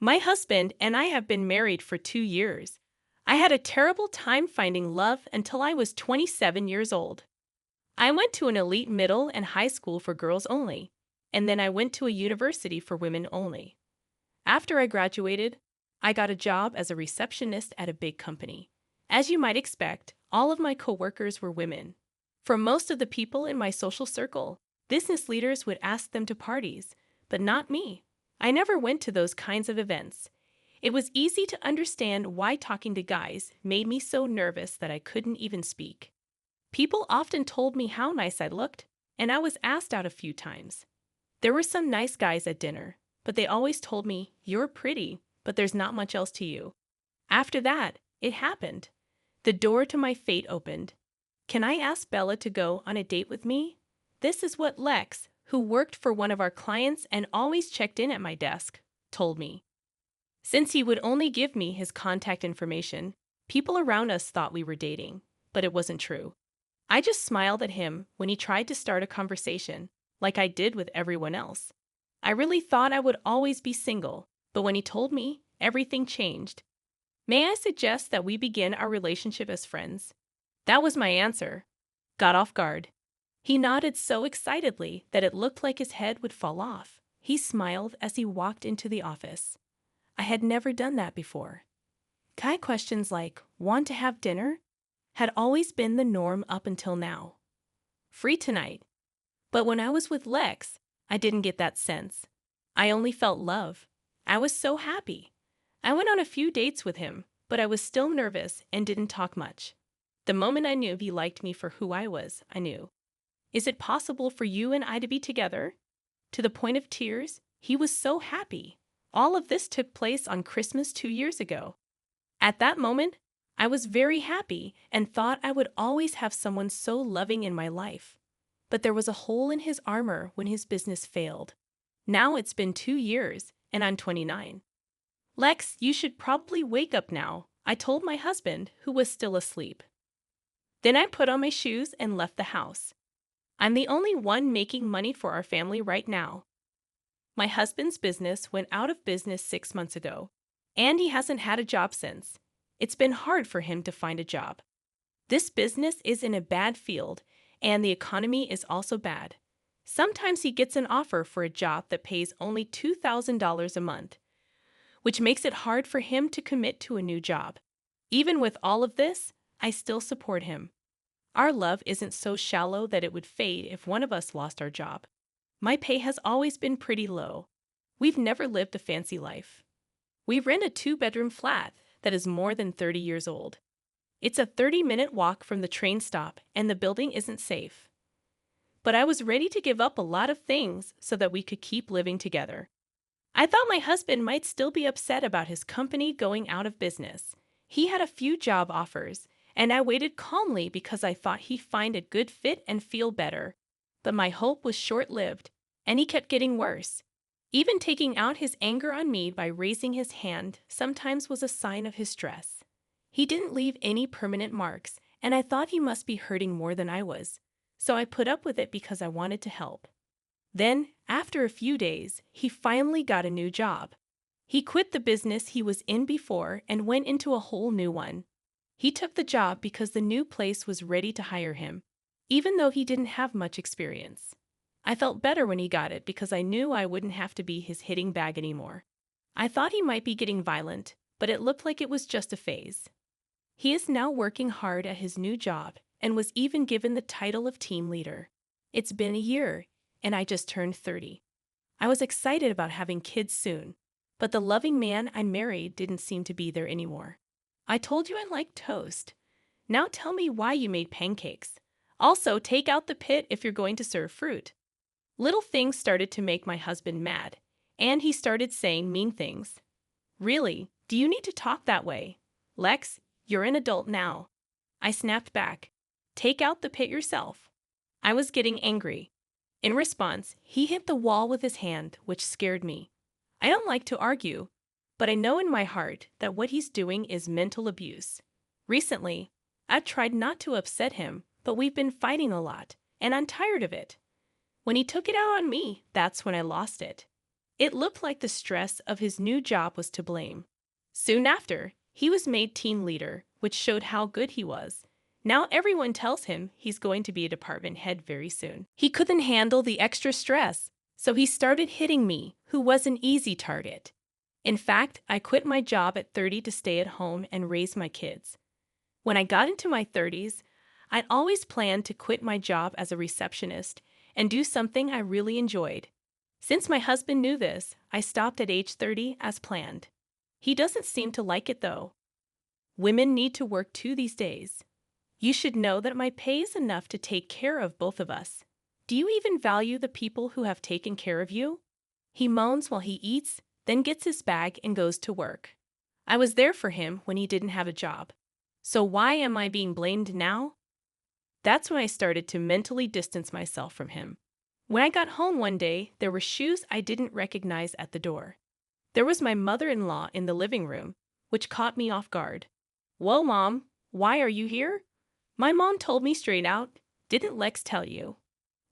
My husband and I have been married for 2 years. I had a terrible time finding love until I was 27 years old. I went to an elite middle and high school for girls only, and then I went to a university for women only. After I graduated, I got a job as a receptionist at a big company. As you might expect, all of my coworkers were women. For most of the people in my social circle, business leaders would ask them to parties, but not me. I never went to those kinds of events. It was easy to understand why talking to guys made me so nervous that I couldn't even speak. People often told me how nice I looked, and I was asked out a few times. There were some nice guys at dinner, but they always told me, "You're pretty, but there's not much else to you." After that, it happened. The door to my fate opened. Can I ask Bella to go on a date with me? This is what Lex, who worked for one of our clients and always checked in at my desk, told me. Since he would only give me his contact information, people around us thought we were dating, but it wasn't true. I just smiled at him when he tried to start a conversation, like I did with everyone else. I really thought I would always be single, but when he told me, everything changed. May I suggest that we begin our relationship as friends? That was my answer. Got off guard. He nodded so excitedly that it looked like his head would fall off. He smiled as he walked into the office. I had never done that before. Guy questions like, "Want to have dinner?" had always been the norm up until now. "Free tonight." But when I was with Lex, I didn't get that sense. I only felt love. I was so happy. I went on a few dates with him, but I was still nervous and didn't talk much. The moment I knew he liked me for who I was, I knew. Is it possible for you and I to be together? To the point of tears, he was so happy. All of this took place on Christmas 2 years ago. At that moment, I was very happy and thought I would always have someone so loving in my life. But there was a hole in his armor when his business failed. Now it's been 2 years, and I'm 29. "Lex, you should probably wake up now," I told my husband, who was still asleep. Then I put on my shoes and left the house. I'm the only one making money for our family right now. My husband's business went out of business 6 months ago, and he hasn't had a job since. It's been hard for him to find a job. This business is in a bad field, and the economy is also bad. Sometimes he gets an offer for a job that pays only $2,000 a month, which makes it hard for him to commit to a new job. Even with all of this, I still support him. Our love isn't so shallow that it would fade if one of us lost our job. My pay has always been pretty low. We've never lived a fancy life. We rent a 2-bedroom flat that is more than 30 years old. It's a 30-minute walk from the train stop, and the building isn't safe. But I was ready to give up a lot of things so that we could keep living together. I thought my husband might still be upset about his company going out of business. He had a few job offers, and I waited calmly because I thought he'd find a good fit and feel better. But my hope was short-lived, and he kept getting worse. Even taking out his anger on me by raising his hand sometimes was a sign of his stress. He didn't leave any permanent marks, and I thought he must be hurting more than I was. So I put up with it because I wanted to help. Then, after a few days, he finally got a new job. He quit the business he was in before and went into a whole new one. He took the job because the new place was ready to hire him, even though he didn't have much experience. I felt better when he got it because I knew I wouldn't have to be his hitting bag anymore. I thought he might be getting violent, but it looked like it was just a phase. He is now working hard at his new job and was even given the title of team leader. It's been a year, and I just turned 30. I was excited about having kids soon, but the loving man I married didn't seem to be there anymore. I told you I liked toast. Now tell me why you made pancakes. Also, take out the pit if you're going to serve fruit. Little things started to make my husband mad, and he started saying mean things. Really, do you need to talk that way? Lex, you're an adult now. I snapped back. Take out the pit yourself. I was getting angry. In response, he hit the wall with his hand, which scared me. I don't like to argue, but I know in my heart that what he's doing is mental abuse. Recently, I've tried not to upset him, but we've been fighting a lot, and I'm tired of it. When he took it out on me, that's when I lost it. It looked like the stress of his new job was to blame. Soon after, he was made team leader, which showed how good he was. Now everyone tells him he's going to be a department head very soon. He couldn't handle the extra stress, so he started hitting me, who was an easy target. In fact, I quit my job at 30 to stay at home and raise my kids. When I got into my 30s, I'd always planned to quit my job as a receptionist and do something I really enjoyed. Since my husband knew this, I stopped at age 30 as planned. He doesn't seem to like it though. Women need to work too these days. You should know that my pay is enough to take care of both of us. Do you even value the people who have taken care of you? He moans while he eats, then gets his bag and goes to work. I was there for him when he didn't have a job. So why am I being blamed now? That's when I started to mentally distance myself from him. When I got home one day, there were shoes I didn't recognize at the door. There was my mother-in-law in the living room, which caught me off guard. "Well, Mom, why are you here?" My mom told me straight out, "Didn't Lex tell you?"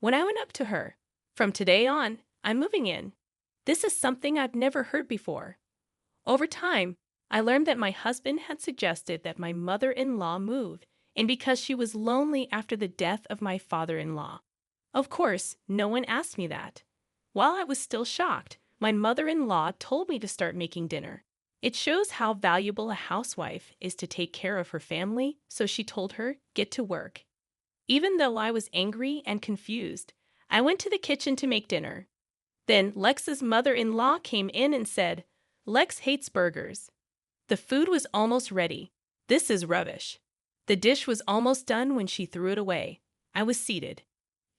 When I went up to her, "From today on, I'm moving in." This is something I've never heard before. Over time, I learned that my husband had suggested that my mother-in-law move, and because she was lonely after the death of my father-in-law. Of course, no one asked me that. While I was still shocked, my mother-in-law told me to start making dinner. It shows how valuable a housewife is to take care of her family, so she told her, "Get to work." Even though I was angry and confused, I went to the kitchen to make dinner. Then Lex's mother-in-law came in and said, "Lex hates burgers." The food was almost ready. This is rubbish. The dish was almost done when she threw it away. I was seated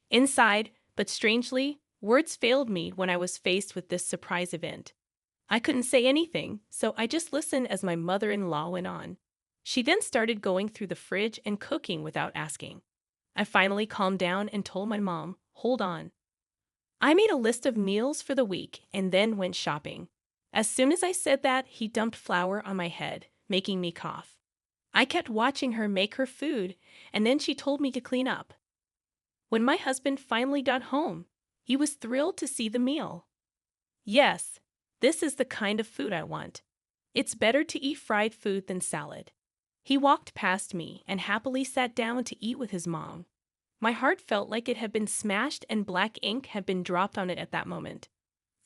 inside, but strangely, words failed me when I was faced with this surprise event. I couldn't say anything, so I just listened as my mother-in-law went on. She then started going through the fridge and cooking without asking. I finally calmed down and told my mom, "Hold on." I made a list of meals for the week and then went shopping. As soon as I said that, he dumped flour on my head, making me cough. I kept watching her make her food, and then she told me to clean up. When my husband finally got home, he was thrilled to see the meal. Yes, this is the kind of food I want. It's better to eat fried food than salad. He walked past me and happily sat down to eat with his mom. My heart felt like it had been smashed and black ink had been dropped on it at that moment.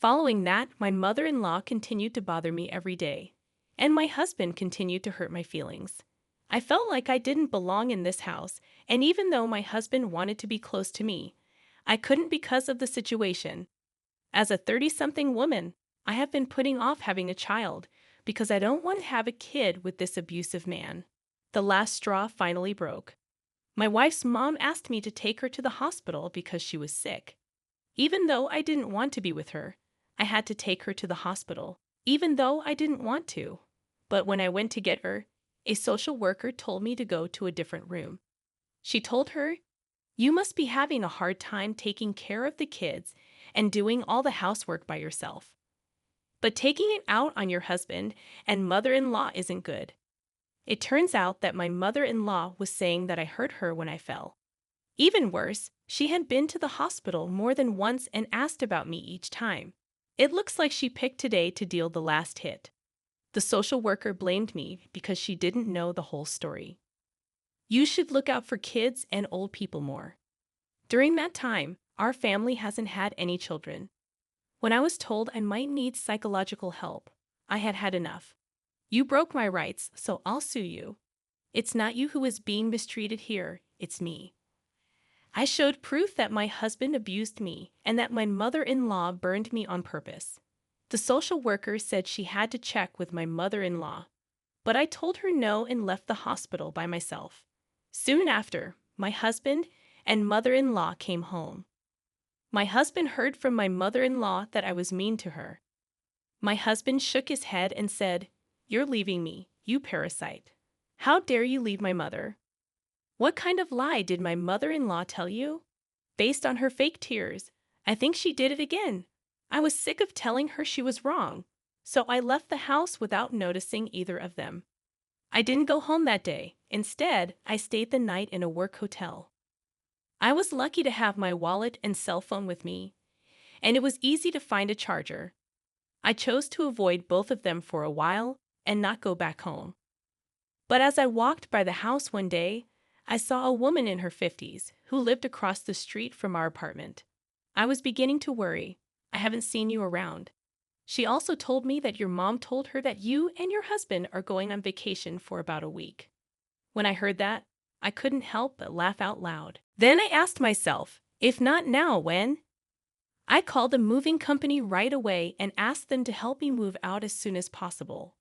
Following that, my mother-in-law continued to bother me every day, and my husband continued to hurt my feelings. I felt like I didn't belong in this house, and even though my husband wanted to be close to me, I couldn't because of the situation. As a 30-something woman, I have been putting off having a child because I don't want to have a kid with this abusive man. The last straw finally broke. My wife's mom asked me to take her to the hospital because she was sick. Even though I didn't want to be with her, I had to take her to the hospital, even though I didn't want to. But when I went to get her, a social worker told me to go to a different room. She told her, "You must be having a hard time taking care of the kids and doing all the housework by yourself. But taking it out on your husband and mother-in-law isn't good." It turns out that my mother-in-law was saying that I hurt her when I fell. Even worse, she had been to the hospital more than once and asked about me each time. It looks like she picked today to deal the last hit. The social worker blamed me because she didn't know the whole story. You should look out for kids and old people more. During that time, our family hasn't had any children. When I was told I might need psychological help, I had had enough. You broke my rights, so I'll sue you. It's not you who is being mistreated here, it's me. I showed proof that my husband abused me and that my mother-in-law burned me on purpose. The social worker said she had to check with my mother-in-law, but I told her no and left the hospital by myself. Soon after, my husband and mother-in-law came home. My husband heard from my mother-in-law that I was mean to her. My husband shook his head and said, "You're leaving me, you parasite. How dare you leave my mother?" What kind of lie did my mother-in-law tell you? Based on her fake tears, I think she did it again. I was sick of telling her she was wrong, so I left the house without noticing either of them. I didn't go home that day. Instead, I stayed the night in a work hotel. I was lucky to have my wallet and cell phone with me, and it was easy to find a charger. I chose to avoid both of them for a while and not go back home. But as I walked by the house one day, I saw a woman in her 50s who lived across the street from our apartment. I was beginning to worry. I haven't seen you around. She also told me that your mom told her that you and your husband are going on vacation for about a week. When I heard that, I couldn't help but laugh out loud. Then I asked myself, if not now, when? I called the moving company right away and asked them to help me move out as soon as possible.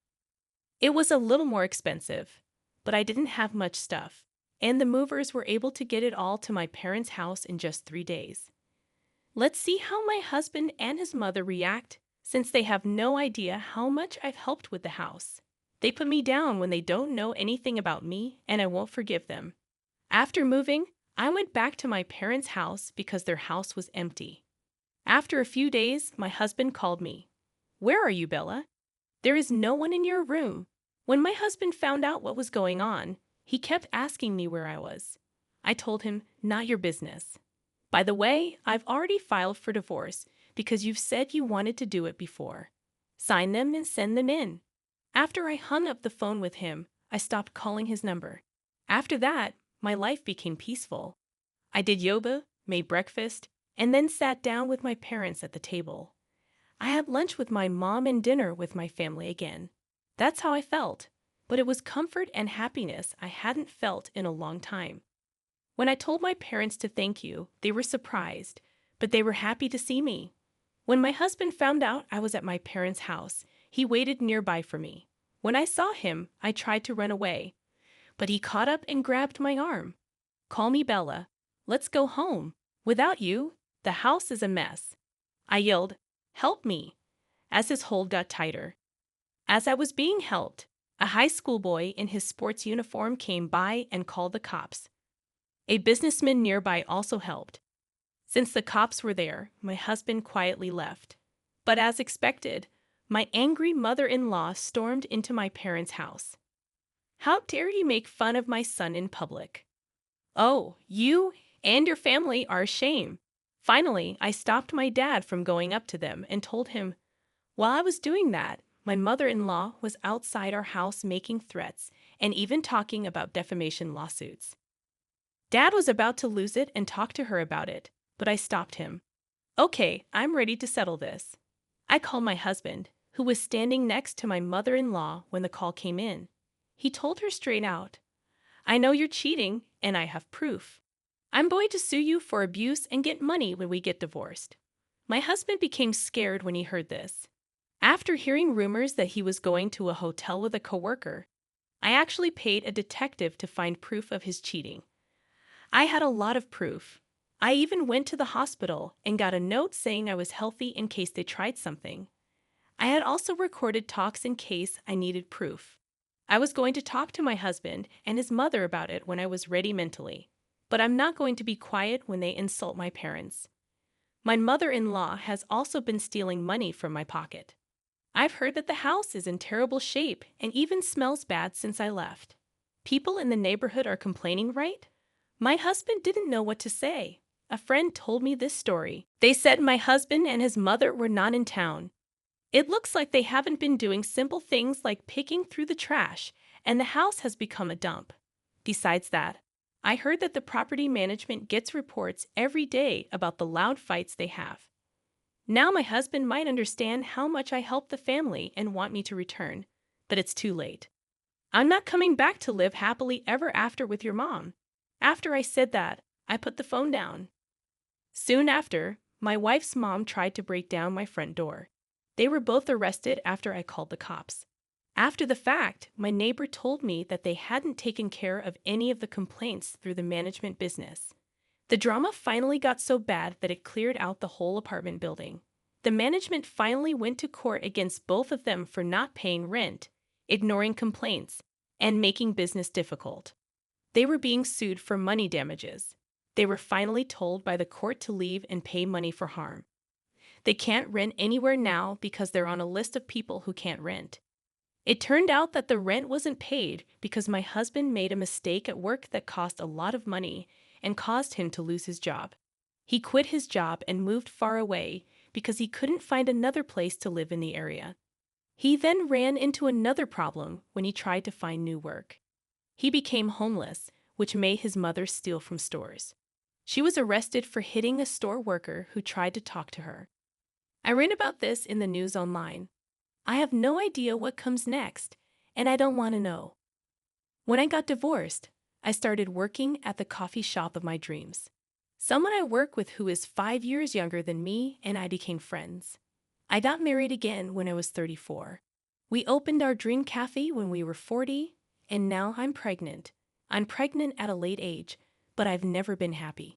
It was a little more expensive, but I didn't have much stuff, and the movers were able to get it all to my parents' house in just 3 days. Let's see how my husband and his mother react, since they have no idea how much I've helped with the house. They put me down when they don't know anything about me, and I won't forgive them. After moving, I went back to my parents' house because their house was empty. After a few days, my husband called me. "Where are you, Bella? There is no one in your room." When my husband found out what was going on, he kept asking me where I was. I told him, "Not your business. By the way, I've already filed for divorce because you've said you wanted to do it before. Sign them and send them in." After I hung up the phone with him, I stopped calling his number. After that, my life became peaceful. I did yoga, made breakfast, and then sat down with my parents at the table. I had lunch with my mom and dinner with my family again. That's how I felt, but it was comfort and happiness I hadn't felt in a long time. When I told my parents to thank you, they were surprised, but they were happy to see me. When my husband found out I was at my parents' house, he waited nearby for me. When I saw him, I tried to run away, but he caught up and grabbed my arm. "Call me Bella. Let's go home. Without you, the house is a mess." I yelled, "Help me," as his hold got tighter. As I was being helped, a high school boy in his sports uniform came by and called the cops. A businessman nearby also helped. Since the cops were there, my husband quietly left. But as expected, my angry mother-in-law stormed into my parents' house. "How dare you make fun of my son in public? Oh, you and your family are a shame." Finally, I stopped my dad from going up to them and told him, while I was doing that, my mother-in-law was outside our house making threats and even talking about defamation lawsuits. Dad was about to lose it and talk to her about it, but I stopped him. "Okay, I'm ready to settle this." I called my husband, who was standing next to my mother-in-law when the call came in. He told her straight out, "I know you're cheating, and I have proof. I'm going to sue you for abuse and get money when we get divorced." My husband became scared when he heard this. After hearing rumors that he was going to a hotel with a coworker, I actually paid a detective to find proof of his cheating. I had a lot of proof. I even went to the hospital and got a note saying I was healthy in case they tried something. I had also recorded talks in case I needed proof. I was going to talk to my husband and his mother about it when I was ready mentally, but I'm not going to be quiet when they insult my parents. My mother-in-law has also been stealing money from my pocket. I've heard that the house is in terrible shape and even smells bad since I left. People in the neighborhood are complaining, right? My husband didn't know what to say. A friend told me this story. They said my husband and his mother were not in town. It looks like they haven't been doing simple things like picking through the trash, and the house has become a dump. Besides that, I heard that the property management gets reports every day about the loud fights they have. Now my husband might understand how much I helped the family and want me to return, but it's too late. I'm not coming back to live happily ever after with your mom. After I said that, I put the phone down. Soon after, my wife's mom tried to break down my front door. They were both arrested after I called the cops. After the fact, my neighbor told me that they hadn't taken care of any of the complaints through the management business. The drama finally got so bad that it cleared out the whole apartment building. The management finally went to court against both of them for not paying rent, ignoring complaints, and making business difficult. They were being sued for money damages. They were finally told by the court to leave and pay money for harm. They can't rent anywhere now because they're on a list of people who can't rent. It turned out that the rent wasn't paid because my husband made a mistake at work that cost a lot of money, and caused him to lose his job. He quit his job and moved far away because he couldn't find another place to live in the area. He then ran into another problem when he tried to find new work. He became homeless, which made his mother steal from stores. She was arrested for hitting a store worker who tried to talk to her. I read about this in the news online. I have no idea what comes next, and I don't want to know. When I got divorced, I started working at the coffee shop of my dreams. Someone I work with who is 5 years younger than me and I became friends. I got married again when I was 34. We opened our dream cafe when we were 40, and now I'm pregnant. I'm pregnant at a late age, but I've never been happy.